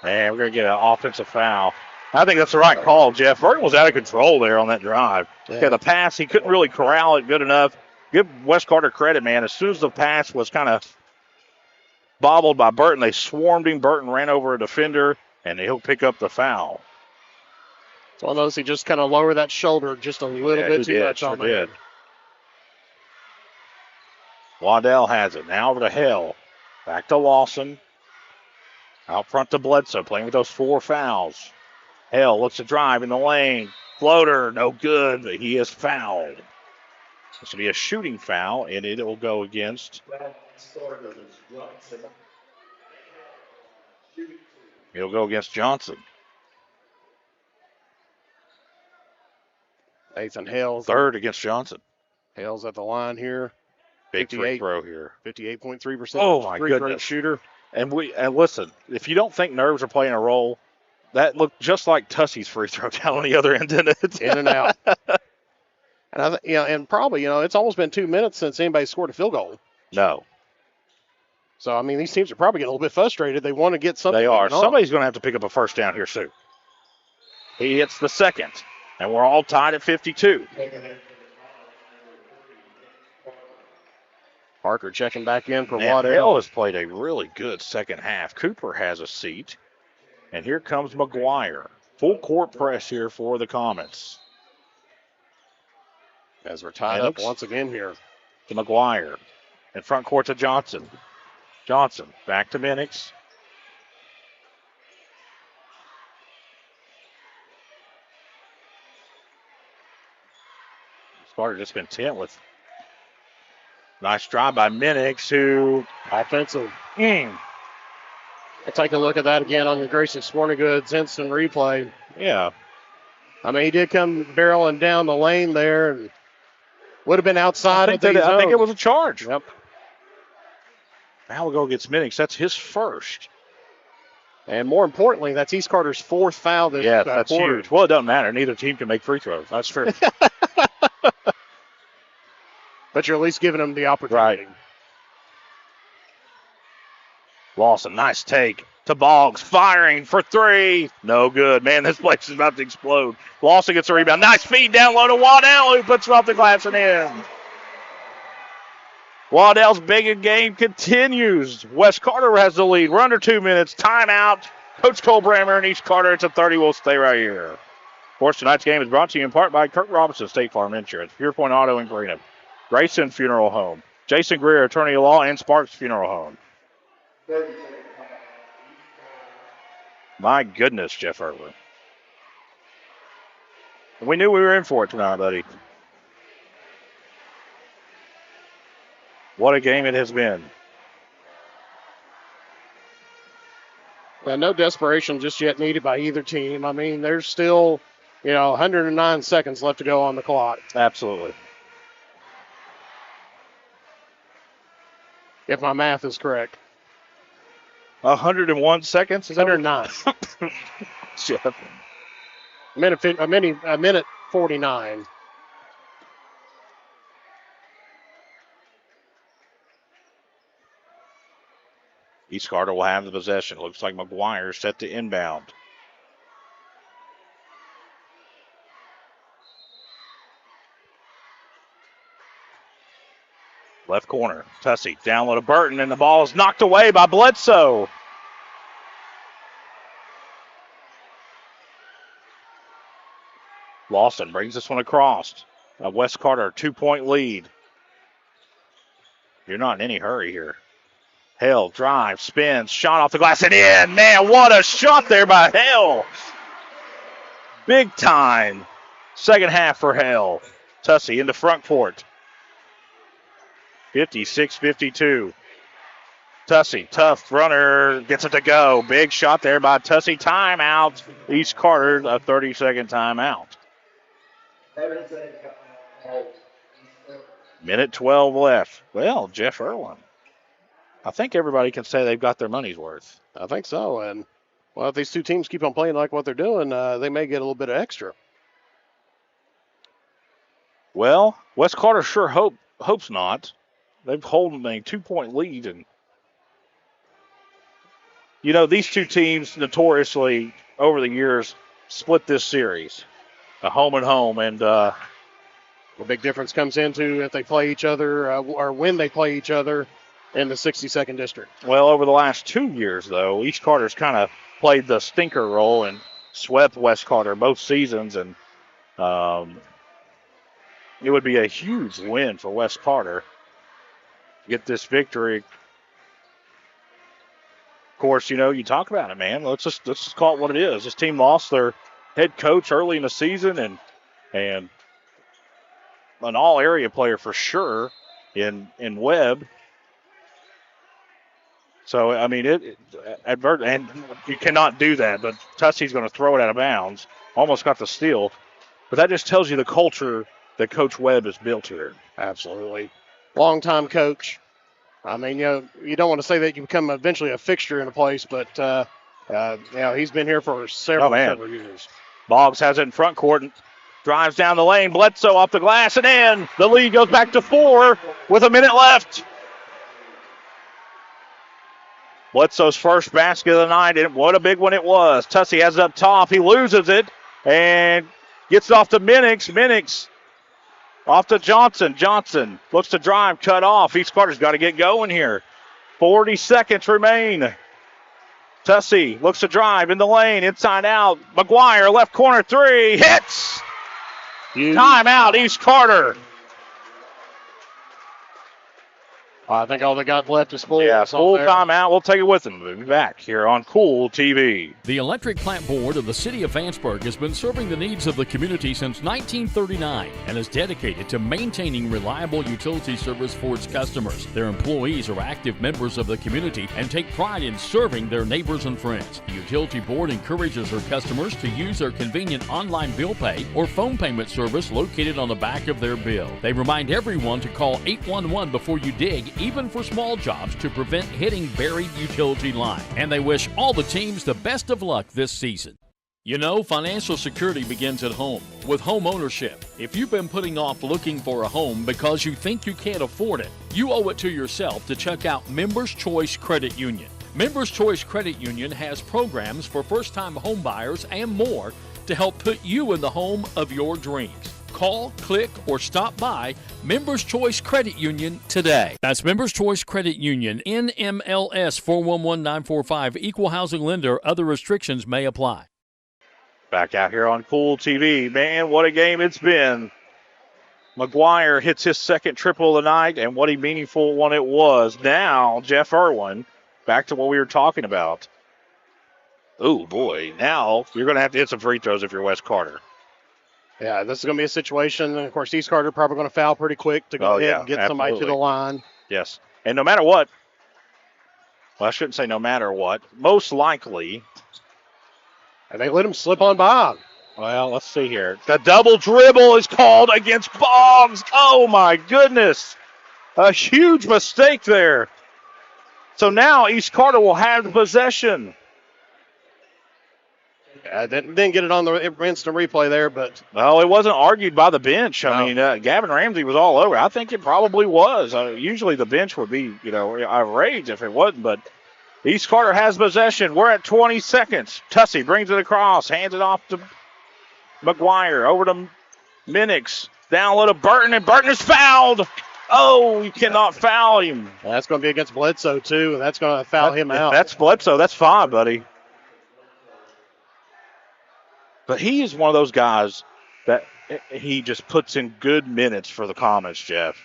And we're going to get an offensive foul. I think that's the right call, Jeff. Burton was out of control there on that drive. Yeah, the pass, he couldn't really corral it good enough. Give West Carter credit, man. As soon as the pass was kind of bobbled by Burton, they swarmed him. Burton ran over a defender, and he'll pick up the foul. It's one of those, he just kind of lowered that shoulder just a little bit too much on there. Waddell has it. Now over to Hill. Back to Lawson. Out front to Bledsoe, playing with those four fouls. Hill looks to drive in the lane. Floater, no good, but he is fouled. This will be a shooting foul, and it will go against. It'll go against Johnson. Nathan Hale. Third against Johnson. Hale's at the line here. Big free throw here. 58.3%. Oh, my goodness. Great shooter. And listen, if you don't think nerves are playing a role, that looked just like Tussey's free throw down on the other end, didn't it? In and out. And and probably, it's almost been 2 minutes since anybody scored a field goal. No. So, I mean, these teams are probably getting a little bit frustrated. They want to get something. They are. Somebody's going to have to pick up a first down here soon. He hits the second, and we're all tied at 52. Parker checking back in for Man, Waddell. Hale has played a really good second half. Cooper has a seat. And here comes McGuire. Full court press here for the Comets. As we're tied up once again here. To McGuire. In front court to Johnson. Johnson back to Minix. Sparta just content with nice drive by Minix, who offensive. Take a look at that again on the Grayson Sporting Goods instant replay. Yeah. I mean, he did come barreling down the lane there and would have been outside of the zone. I think it was a charge. Yep. Malago gets Minix. That's his first. And more importantly, that's East Carter's fourth foul this quarter. Yeah, that's huge. Well, it doesn't matter. Neither team can make free throws. That's fair. But you're at least giving them the opportunity. Right. Lawson, nice take to Boggs, firing for three. No good. Man, this place is about to explode. Lawson gets a rebound. Nice feed down low to Waddell, who puts it off the glass and in. Waddell's big game continues. West Carter has the lead. We're under 2 minutes. Timeout. Coach Cole Brammer and East Carter. It's a 30. We'll stay right here. Of course, tonight's game is brought to you in part by Kirk Robinson State Farm Insurance, Pure Point Auto in Greenup, Grayson Funeral Home, Jason Greer, Attorney at Law, and Sparks Funeral Home. My goodness, Jeff Irwin. We knew we were in for it tonight, buddy. What a game it has been. Well, no desperation just yet needed by either team. I mean, there's still, 109 seconds left to go on the clock. Absolutely. If my math is correct. 101 seconds? Is 109. Jeff. A minute 49. East Carter will have the possession. Looks like McGuire set to inbound. Left corner, Tussey down low to Burton, and the ball is knocked away by Bledsoe. Lawson brings this one across. West Carter, 2-point lead. You're not in any hurry here. Hale drives, spins, shot off the glass and in. Man, what a shot there by Hale. Big time. Second half for Hale. Tussey into front court. 56-52. Tussey, tough runner, gets it to go. Big shot there by Tussey. Timeout. East Carter, a 30-second timeout. Minute 12 left. Well, Jeff Irwin, I think everybody can say they've got their money's worth. I think so. And, well, if these two teams keep on playing like what they're doing, they may get a little bit of extra. Well, West Carter sure hopes not. They've holding a 2-point lead. And, these two teams notoriously over the years split this series. A home and home. And the big difference comes into if they play each other or when they play each other in the 62nd district. Well, over the last 2 years, though, East Carter's kind of played the stinker role and swept West Carter both seasons. And it would be a huge win for West Carter to get this victory. Of course, you talk about it, man. Let's just call it what it is. This team lost their head coach early in the season and an all-area player for sure in Webb. So, I mean, and you cannot do that, but Tussey's going to throw it out of bounds. Almost got the steal. But that just tells you the culture that Coach Webb has built here. Absolutely. Long-time coach. I mean, you don't want to say that you become eventually a fixture in a place, but, he's been here for several years. Boggs has it in front court and drives down the lane. Bledsoe off the glass and in. The lead goes back to 4 with a minute left. Bledsoe's first basket of the night, and what a big one it was. Tussey has it up top. He loses it and gets it off to Minix. Minix Off to Johnson. Johnson looks to drive, cut off. East Carter's got to get going here. 40 seconds remain. Tussey looks to drive in the lane, inside out. McGuire, left corner three, hits. Timeout, East Carter. I think all they got left is full. Yeah, full timeout. We'll take it with them. We'll be back here on Kool TV. The Electric Plant Board of the City of Vanceburg has been serving the needs of the community since 1939 and is dedicated to maintaining reliable utility service for its customers. Their employees are active members of the community and take pride in serving their neighbors and friends. The Utility Board encourages their customers to use their convenient online bill pay or phone payment service located on the back of their bill. They remind everyone to call 811 before you dig, even for small jobs, to prevent hitting buried utility line. And they wish all the teams the best of luck this season. You know, financial security begins at home with home ownership. If you've been putting off looking for a home because you think you can't afford it, you owe it to yourself to check out Members Choice Credit Union. Members Choice Credit Union has programs for first-time home buyers and more to help put you in the home of your dreams. Call, click, or stop by Members Choice Credit Union today. That's Members Choice Credit Union, NMLS 411945, Equal Housing Lender. Other restrictions may apply. Back out here on Kool TV. Man, what a game it's been. McGuire hits his second triple of the night, and what a meaningful one it was. Now, Jeff Irwin, back to what we were talking about. Oh, boy. Now, you're going to have to hit some free throws if you're West Carter. Yeah, this is going to be a situation. And of course, East Carter probably going to foul pretty quick to go ahead and get somebody to the line. Yes. And no matter what, well, I shouldn't say no matter what, most likely. And they let him slip on by. Well, let's see here. The double dribble is called against Boggs. Oh, my goodness. A huge mistake there. So now East Carter will have the possession. I didn't get it on the instant replay there, but. Well, it wasn't argued by the bench. I mean, Gavin Ramsey was all over. I think it probably was. Usually the bench would be, outraged if it wasn't, but East Carter has possession. We're at 20 seconds. Tussey brings it across, hands it off to McGuire, over to Minix, down low to Burton, and Burton is fouled. Oh, you cannot foul him. That's going to be against Bledsoe, too, and that's going to foul him out. If that's Bledsoe, that's fine, buddy. But he is one of those guys that he just puts in good minutes for the Comets, Jeff.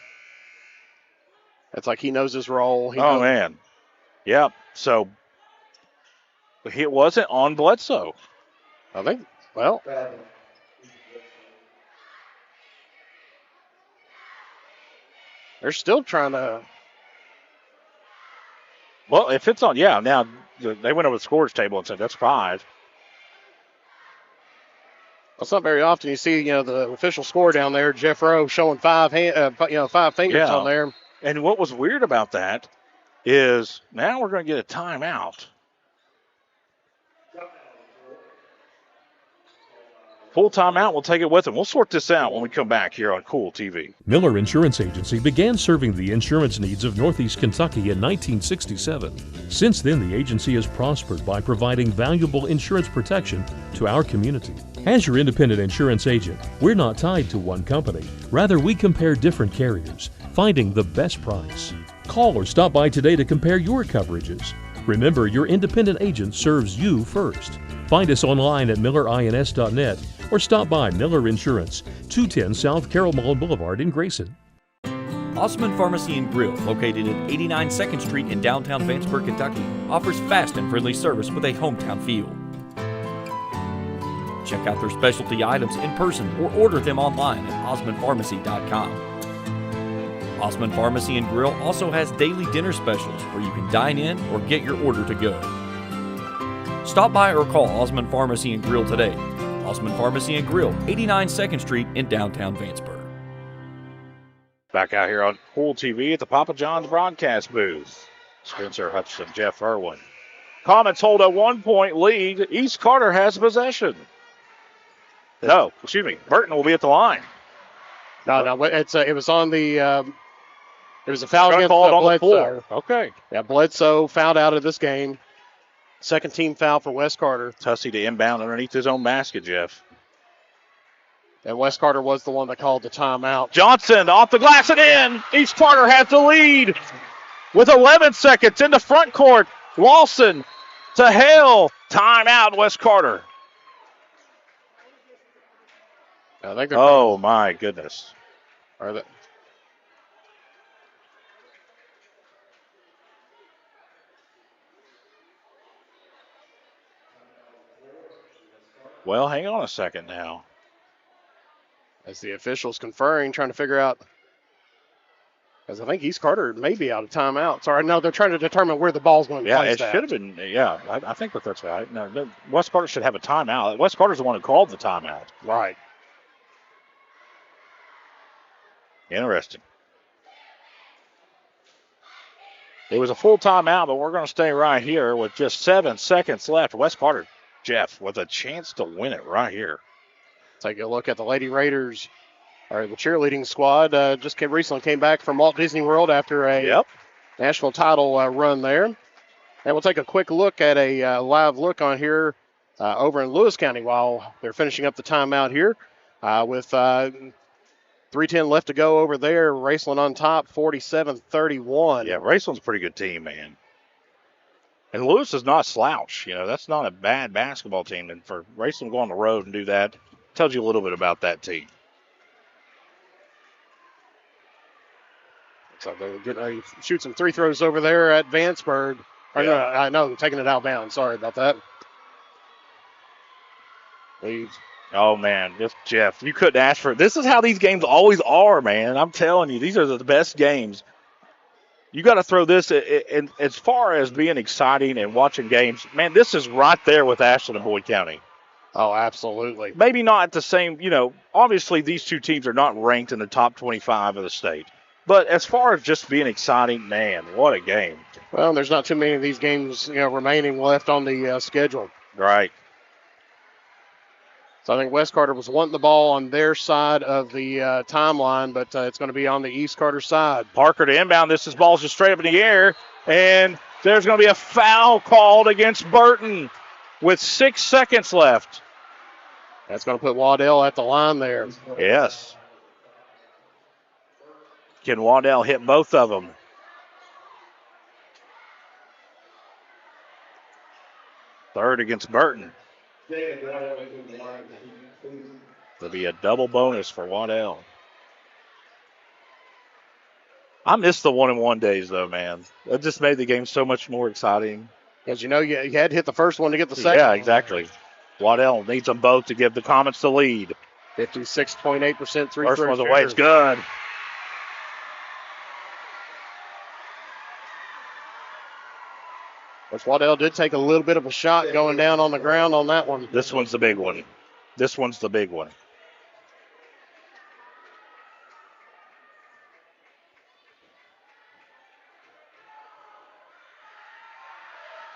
It's like he knows his role. Man. Yep. So it wasn't on Bledsoe. I think, well. They're still trying to. Well, if it's on, now they went over the scores table and said that's 5. It's not very often you see, the official score down there, Jeff Rowe showing 5 fingers on there. And what was weird about that is now we're going to get a timeout. Full timeout, we'll take it with them. We'll sort this out when we come back here on Kool TV. Miller Insurance Agency began serving the insurance needs of Northeast Kentucky in 1967. Since then, the agency has prospered by providing valuable insurance protection to our community. As your independent insurance agent, we're not tied to one company. Rather, we compare different carriers, finding the best price. Call or stop by today to compare your coverages. Remember, your independent agent serves you first. Find us online at millerins.net or stop by Miller Insurance, 210 South Carroll Mall Boulevard in Grayson. Osman Pharmacy and Grill, located at 89 2nd Street in downtown Vanceburg, Kentucky, offers fast and friendly service with a hometown feel. Check out their specialty items in person or order them online at osmanpharmacy.com. Osman Pharmacy and Grill also has daily dinner specials where you can dine in or get your order to go. Stop by or call Osman Pharmacy and Grill today. Osman Pharmacy and Grill, 89 2nd Street in downtown Vanceburg. Back out here on Kool TV at the Papa John's broadcast booth. Spencer Hutchinson, Jeff Irwin. Comets hold a 1-point lead. East Carter has possession. No, excuse me. Burton will be at the line. No, it was on the. It was a foul against on Bledsoe. The floor. Okay. Yeah, Bledsoe fouled out of this game. Second team foul for West Carter. Tussey to inbound underneath his own basket, Jeff. And Wes Carter was the one that called the timeout. Johnson off the glass and in. East Carter has the lead with 11 seconds in the front court. Lawson to Hale. Timeout, West Carter. I think they're oh, my goodness. Are they? Well, hang on a second now. As the officials conferring, trying to figure out. Because I think East Carter may be out of timeout. Sorry, no, they're trying to determine where the ball's going to be placed. Yeah, it should have been. Yeah, I think that's right. No, West Carter should have a timeout. West Carter's the one who called the timeout. Right. Interesting. It was a full timeout, but we're going to stay right here with just 7 seconds left. West Carter, Jeff, with a chance to win it right here. Take a look at the Lady Raiders, or the cheerleading squad. Recently came back from Walt Disney World after a national title run there. And we'll take a quick look at a live look on here over in Lewis County while they're finishing up the timeout here with 3:10 left to go over there. Raceland on top, 47-31. Yeah, Raceland's a pretty good team, man. And Lewis is not a slouch. You know, that's not a bad basketball team. And for Raceland to go on the road and do that, tells you a little bit about that team. So they shoot some free throws over there at Vanceburg. No, taking it out of bounds. Sorry about that. Leads. Oh, man, Jeff, you couldn't ask for it. This is how these games always are, man. I'm telling you, these are the best games. You got to throw this in as far as being exciting and watching games. Man, this is right there with Ashland and Boyd County. Oh, absolutely. Maybe not at the same, obviously these two teams are not ranked in the top 25 of the state. But as far as just being exciting, man, what a game. Well, there's not too many of these games remaining left on the schedule. Right. So I think West Carter was wanting the ball on their side of the timeline, but it's going to be on the East Carter side. Parker to inbound. This ball's just straight up in the air. And there's going to be a foul called against Burton with 6 seconds left. That's going to put Waddell at the line there. Yes. Can Waddell hit both of them? Third against Burton. There'll be a double bonus for Waddell. I miss the 1-and-1 days, though, man. It just made the game so much more exciting. As you had to hit the first one to get the second. Yeah, exactly. Waddell needs them both to give the Comets the lead. 56.8% three-throw. First one's away. It's good. Which Waddell did take a little bit of a shot going down on the ground on that one. This one's the big one. This one's the big one.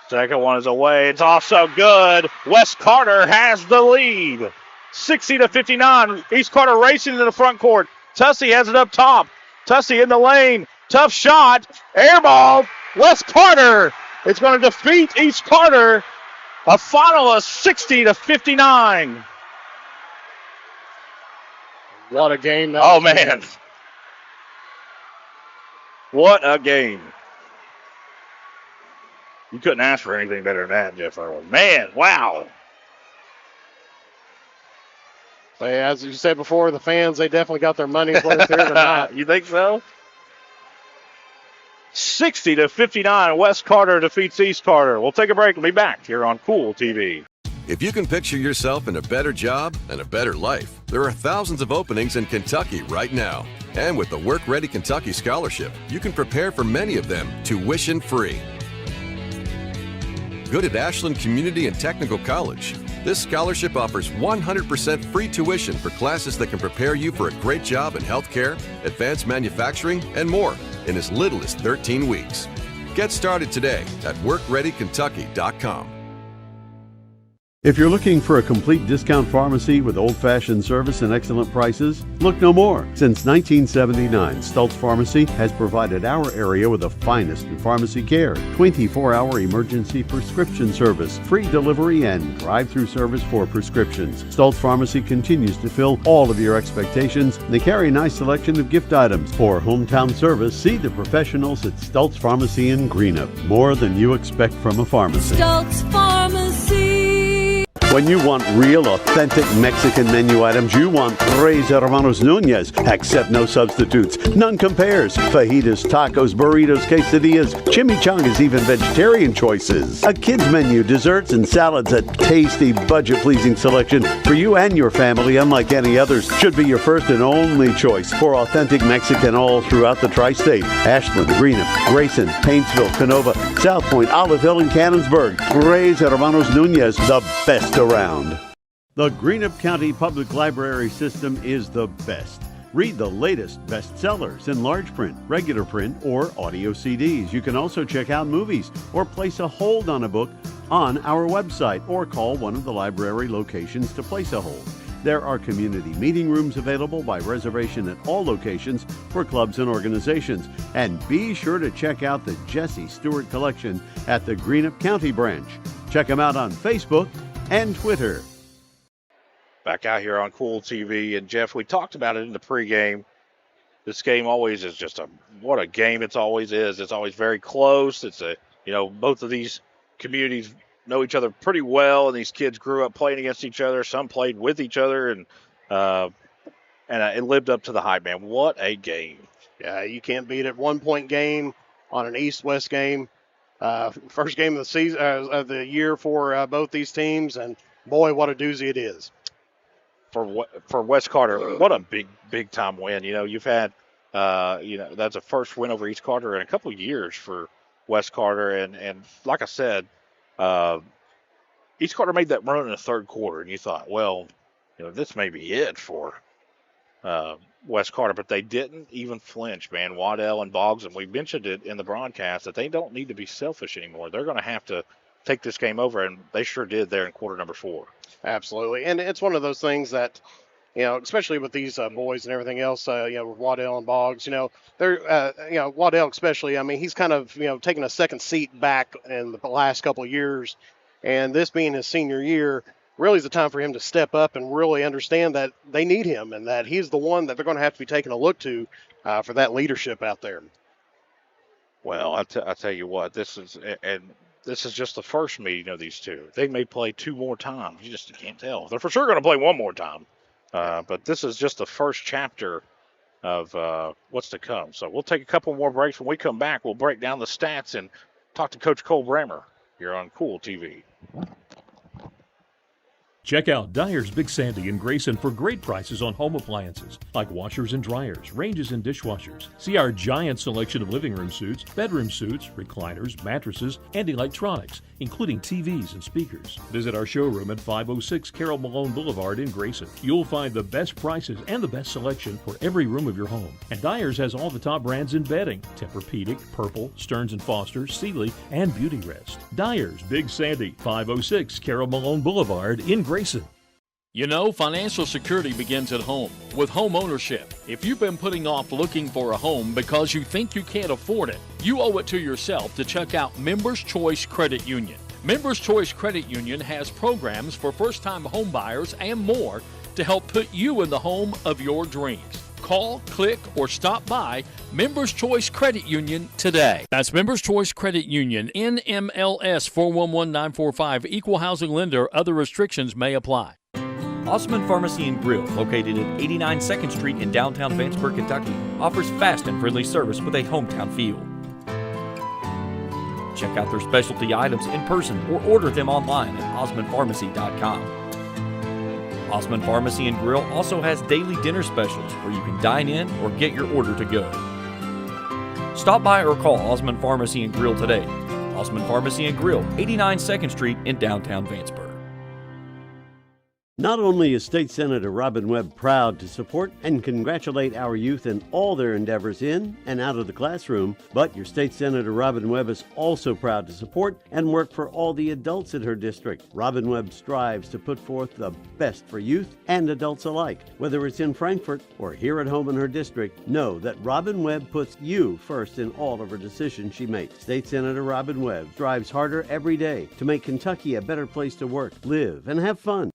Second one is away. It's also good. West Carter has the lead. 60-59. East Carter racing into the front court. Tussey has it up top. Tussey in the lane. Tough shot. Air ball. West Carter. It's going to defeat East Carter. A final of 60-59. What a game. Oh, man. What a game. You couldn't ask for anything better than that, Jeff Irwin. Man, wow. As you said before, the fans, they definitely got their money's worth here tonight. You think so? 60-59, West Carter defeats East Carter. We'll take a break and be back here on Kool TV. If you can picture yourself in a better job and a better life, there are thousands of openings in Kentucky right now. And with the Work Ready Kentucky Scholarship, you can prepare for many of them tuition-free. Good at Ashland Community and Technical College. This scholarship offers 100% free tuition for classes that can prepare you for a great job in healthcare, advanced manufacturing, and more in as little as 13 weeks. Get started today at WorkReadyKentucky.com. If you're looking for a complete discount pharmacy with old-fashioned service and excellent prices, look no more. Since 1979, Stultz Pharmacy has provided our area with the finest in pharmacy care, 24-hour emergency prescription service, free delivery, and drive-through service for prescriptions. Stultz Pharmacy continues to fill all of your expectations. They carry a nice selection of gift items. For hometown service, see the professionals at Stultz Pharmacy in Greenup. More than you expect from a pharmacy. Stultz Pharmacy. When you want real, authentic Mexican menu items, you want Tres Hermanos Nunez. Accept no substitutes. None compares. Fajitas, tacos, burritos, quesadillas, chimichangas, even vegetarian choices. A kids menu, desserts, and salads. A tasty, budget-pleasing selection for you and your family, unlike any others. Should be your first and only choice for authentic Mexican all throughout the tri-state. Ashland, Greenup, Grayson, Paintsville, Canova, South Point, Olive Hill, and Cannonsburg. Tres Hermanos Nunez, the best around. The Greenup County Public Library system is the best. Read the latest bestsellers in large print, regular print, or audio CDs. You can also check out movies or place a hold on a book on our website or call one of the library locations to place a hold. There are community meeting rooms available by reservation at all locations for clubs and organizations. And be sure to check out the Jesse Stewart collection at the Greenup County branch. Check them out on Facebook and Twitter. Back out here on Kool TV, and Jeff, we talked about it in the pregame. This game always is just what a game it always is. It's always very close. It's both of these communities know each other pretty well, and these kids grew up playing against each other. Some played with each other, and it lived up to the hype, man. What a game. Yeah, you can't beat it. 1 point game on an East-West game. First game of the season of the year for both these teams, and boy, what a doozy it is. For West Carter, what a big time win. You've had that's a first win over East Carter in a couple of years for West Carter, and like I said, East Carter made that run in the third quarter, and you thought, well, this may be it for West Carter, but they didn't even flinch, man. Waddell and Boggs, and we mentioned it in the broadcast, that they don't need to be selfish anymore. They're going to have to take this game over, and they sure did there in quarter number 4. Absolutely, and it's one of those things that, especially with these boys and everything else, with Waddell and Boggs, they're, Waddell especially, I mean, he's kind of, taking a second seat back in the last couple of years, and this being his senior year, really is the time for him to step up and really understand that they need him and that he's the one that they're going to have to be taking a look to for that leadership out there. Well, I tell you what, this is just the first meeting of these two. They may play 2 more times. You just can't tell. They're for sure going to play 1 more time. But this is just the first chapter of what's to come. So we'll take a couple more breaks. When we come back, we'll break down the stats and talk to Coach Cole Brammer here on Kool TV. Check out Dyer's Big Sandy in Grayson for great prices on home appliances like washers and dryers, ranges and dishwashers. See our giant selection of living room suites, bedroom suites, recliners, mattresses, and electronics, including TVs and speakers. Visit our showroom at 506 Carroll Malone Boulevard in Grayson. You'll find the best prices and the best selection for every room of your home. And Dyer's has all the top brands in bedding: Tempur-Pedic, Purple, Stearns & Foster, Sealy, and Beauty Rest. Dyer's Big Sandy, 506 Carroll Malone Boulevard in Grayson. Financial security begins at home with home ownership. If you've been putting off looking for a home because you think you can't afford it, you owe it to yourself to check out Members Choice Credit Union. Members Choice Credit Union has programs for first-time home buyers and more to help put you in the home of your dreams. Call, click, or stop by Members Choice Credit Union today. That's Members Choice Credit Union, NMLS 411945, Equal Housing Lender. Other restrictions may apply. Osman Pharmacy and Grill, located at 89 2nd Street in downtown Vanceburg, Kentucky, offers fast and friendly service with a hometown feel. Check out their specialty items in person or order them online at osmanpharmacy.com. Osman Pharmacy and Grill also has daily dinner specials where you can dine in or get your order to go. Stop by or call Osman Pharmacy and Grill today. Osman Pharmacy and Grill, 89 2nd Street in downtown Vanceburg. Not only is State Senator Robin Webb proud to support and congratulate our youth in all their endeavors in and out of the classroom, but your State Senator Robin Webb is also proud to support and work for all the adults in her district. Robin Webb strives to put forth the best for youth and adults alike. Whether it's in Frankfort or here at home in her district, know that Robin Webb puts you first in all of her decisions she makes. State Senator Robin Webb strives harder every day to make Kentucky a better place to work, live, and have fun.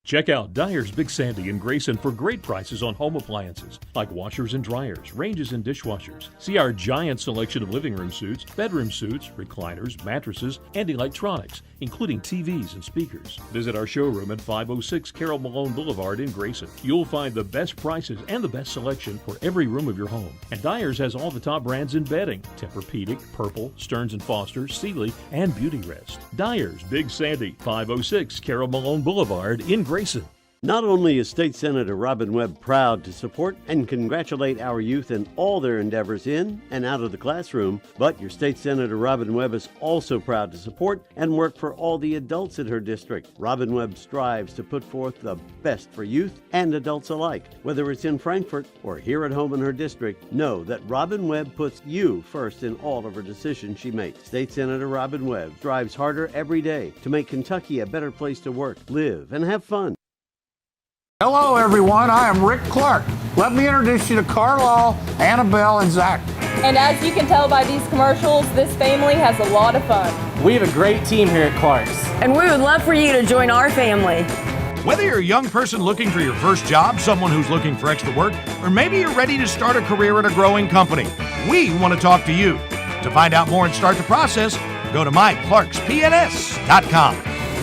Check out Dyer's Big Sandy in Grayson for great prices on home appliances like washers and dryers, ranges and dishwashers. See our giant selection of living room suites, bedroom suites, recliners, mattresses, and electronics, including TVs and speakers. Visit our showroom at 506 Carroll Malone Boulevard in Grayson. You'll find the best prices and the best selection for every room of your home. And Dyer's has all the top brands in bedding: Tempur-Pedic, Purple, Stearns & Foster, Sealy, and Beauty Rest. Dyer's Big Sandy, 506 Carroll Malone Boulevard in Grayson. Not only is State Senator Robin Webb proud to support and congratulate our youth in all their endeavors in and out of the classroom, but your State Senator Robin Webb is also proud to support and work for all the adults in her district. Robin Webb strives to put forth the best for youth and adults alike. Whether it's in Frankfort or here at home in her district, know that Robin Webb puts you first in all of her decisions she makes. State Senator Robin Webb strives harder every day to make Kentucky a better place to work, live, and have fun. Hello, everyone. I am Rick Clark. Let me introduce you to Carlisle, Annabelle, and Zach. And as you can tell by these commercials, this family has a lot of fun. We have a great team here at Clark's. And we would love for you to join our family. Whether you're a young person looking for your first job, someone who's looking for extra work, or maybe you're ready to start a career at a growing company, we want to talk to you. To find out more and start the process, go to myclarkspns.com.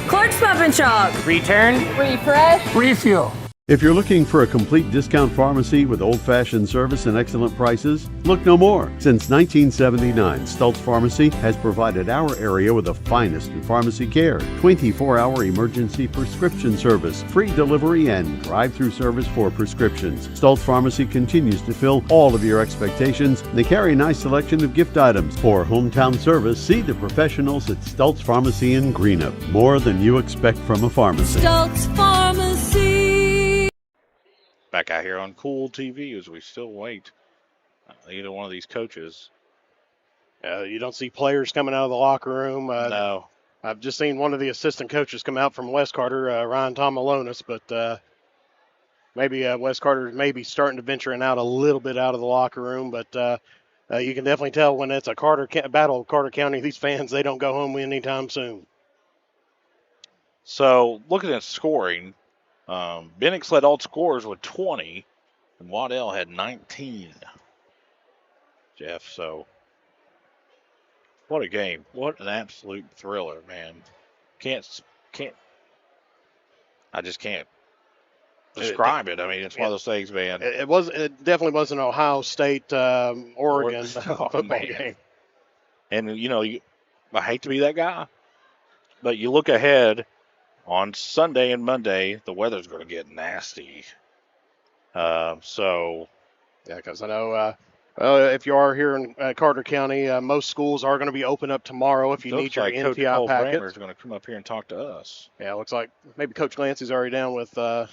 Clark's Pump and Shop. Return. Refresh. Refuel. If you're looking for a complete discount pharmacy with old-fashioned service and excellent prices, look no more. Since 1979, Stultz Pharmacy has provided our area with the finest in pharmacy care, 24-hour emergency prescription service, free delivery, and drive-through service for prescriptions. Stultz Pharmacy continues to fill all of your expectations. They carry a nice selection of gift items. For hometown service, see the professionals at Stultz Pharmacy in Greenup. More than you expect from a pharmacy. Stultz Pharmacy. Back out here on Kool TV as we still wait. Either one of these coaches. You don't see players coming out of the locker room. No. I've just seen one of the assistant coaches come out from West Carter, Ryan Tomalonis, but maybe West Carter may be starting to venturing out a little bit out of the locker room, but you can definitely tell when it's a battle of Carter County, these fans, they don't go home anytime soon. So looking at scoring, Bennix led all scorers with 20, and Waddell had 19. Jeff, so what a game. What an absolute thriller, man. I just can't describe it. I mean, it's one of those things, man. It definitely wasn't an Ohio State, Oregon football game. And, I hate to be that guy, but you look ahead. On Sunday and Monday, the weather's going to get nasty. Yeah, because I know if you are here in Carter County, most schools are going to be open up tomorrow if you need your Coach NTI Cole packet. Brammer's going to come up here and talk to us. Yeah, it looks like maybe Coach Clancy's already down with down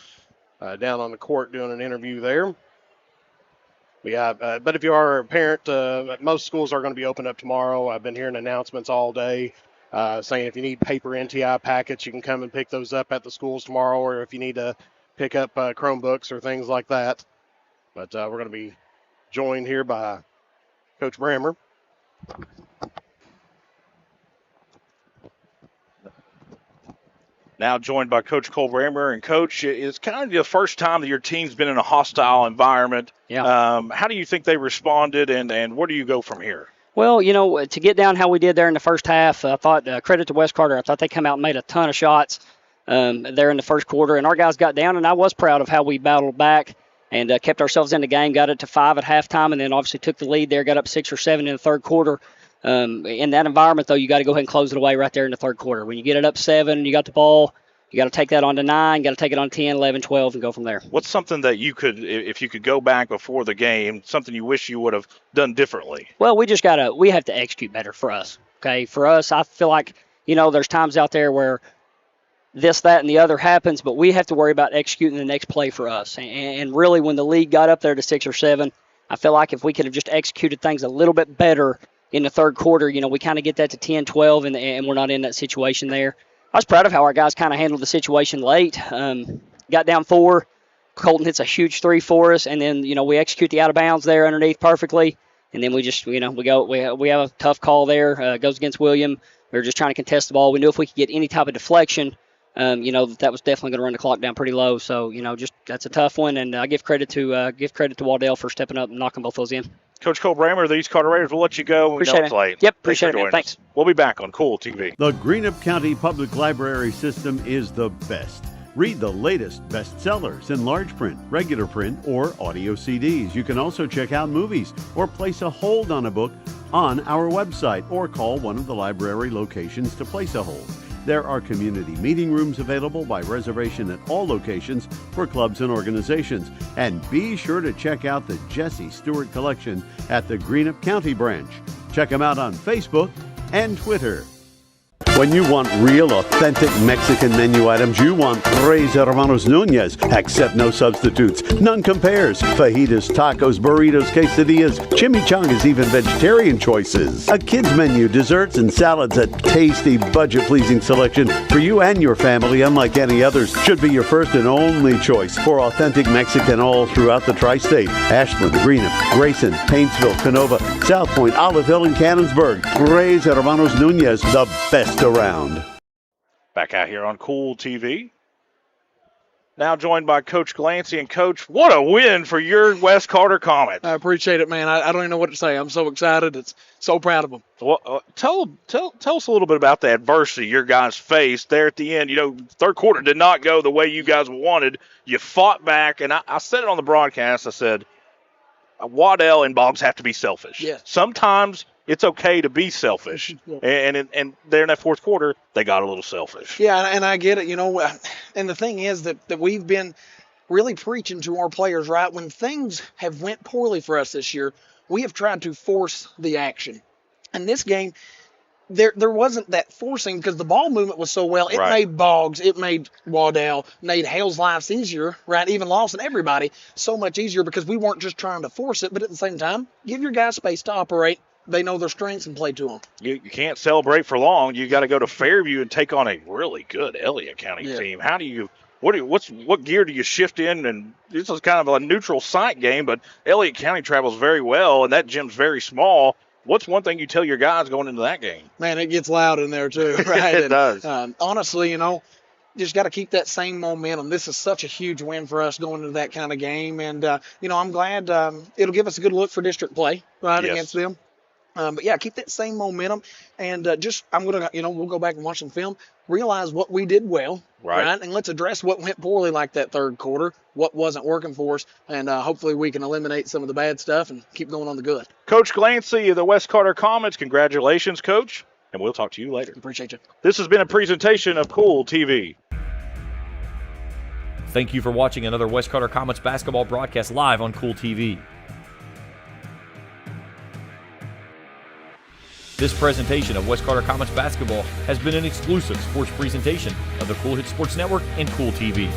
on the court doing an interview there. But if you are a parent, most schools are going to be open up tomorrow. I've been hearing announcements all day. Saying if you need paper NTI packets, you can come and pick those up at the schools tomorrow, or if you need to pick up Chromebooks or things like that. But we're going to be joined here by Coach Brammer. Now joined by Coach Cole Brammer. And, Coach, it's kind of the first time that your team's been in a hostile environment. Yeah. How do you think they responded, and where do you go from here? Well, to get down how we did there in the first half, I thought credit to West Carter. I thought they come out and made a ton of shots there in the first quarter, and our guys got down, and I was proud of how we battled back and kept ourselves in the game, got it to 5 at halftime, and then obviously took the lead there, got up 6 or 7 in the third quarter. In that environment, though, you got to go ahead and close it away right there in the third quarter. When you get it up 7, you got the ball, you got to take that on to 9, got to take it on 10, 11, 12, and go from there. What's something that you could, if you could go back before the game, something you wish you would have done differently? Well, we have to execute better for us. Okay, for us, I feel like, there's times out there where this, that, and the other happens, but we have to worry about executing the next play for us. And really, when the lead got up there to 6 or 7, I feel like if we could have just executed things a little bit better in the third quarter, we kind of get that to 10, 12, and we're not in that situation there. I was proud of how our guys kind of handled the situation late. Got down 4. Colton hits a huge 3 for us, and then, we execute the out of bounds there underneath perfectly. And then we just, we have a tough call there. Goes against William. We were just trying to contest the ball. We knew if we could get any type of deflection, that was definitely going to run the clock down pretty low. So, just that's a tough one, and I give credit to Waddell for stepping up and knocking both those in. Coach Cole Bramer, the East Carter Raiders, will let you go. Appreciate it. Late. Yep, appreciate it. Thanks. We'll be back on Kool TV. The Greenup County Public Library system is the best. Read the latest bestsellers in large print, regular print, or audio CDs. You can also check out movies or place a hold on a book on our website or call one of the library locations to place a hold. There are community meeting rooms available by reservation at all locations for clubs and organizations. And be sure to check out the Jesse Stewart collection at the Greenup County branch. Check them out on Facebook and Twitter. When you want real, authentic Mexican menu items, you want Tres Hermanos Nunez. Accept no substitutes. None compares. Fajitas, tacos, burritos, quesadillas, chimichangas, even vegetarian choices. A kids menu, desserts and salads, a tasty, budget-pleasing selection for you and your family, unlike any others. Should be your first and only choice for authentic Mexican all throughout the tri-state. Ashland, Greenup, Grayson, Paintsville, Canova, South Point, Olive Hill, and Cannonsburg. Tres Hermanos Nunez, the best around. Back out here on Kool TV. Now joined by Coach Glancy. And Coach, what a win for your West Carter Comets. I appreciate it, man. I don't even know what to say. I'm so excited. It's so proud of them. Well, tell us a little bit about the adversity your guys faced there at the end. Third quarter did not go the way you guys wanted. You fought back, and I said it on the broadcast. I said, Waddell and Boggs have to be selfish. Yes. Sometimes it's okay to be selfish. And there in that fourth quarter, they got a little selfish. Yeah, and I get it, And the thing is that we've been really preaching to our players, right? When things have went poorly for us this year, we have tried to force the action. And this game, there wasn't that forcing because the ball movement was so well. It made Boggs, it made Waddell, made Hale's lives easier, right? Even Lawson, everybody, so much easier because we weren't just trying to force it, but at the same time, give your guys space to operate. They know their strengths and play to them. You can't celebrate for long. You got to go to Fairview and take on a really good Elliott County team. How do you what gear do you shift in? And this is kind of a neutral site game, but Elliott County travels very well, and that gym's very small. What's one thing you tell your guys going into that game? Man, it gets loud in there too, right? It does. Honestly, just got to keep that same momentum. This is such a huge win for us going into that kind of game, and I'm glad it'll give us a good look for district play against them. But yeah, keep that same momentum, and I'm gonna, we'll go back and watch some film, realize what we did well, right? And let's address what went poorly, like that third quarter, what wasn't working for us, and hopefully we can eliminate some of the bad stuff and keep going on the good. Coach Glancy of the West Carter Comets, congratulations, Coach, and we'll talk to you later. Appreciate you. This has been a presentation of Kool TV. Thank you for watching another West Carter Comets basketball broadcast live on Kool TV. This presentation of West Carter Comets basketball has been an exclusive sports presentation of the Kool Hit Sports Network and Kool TV.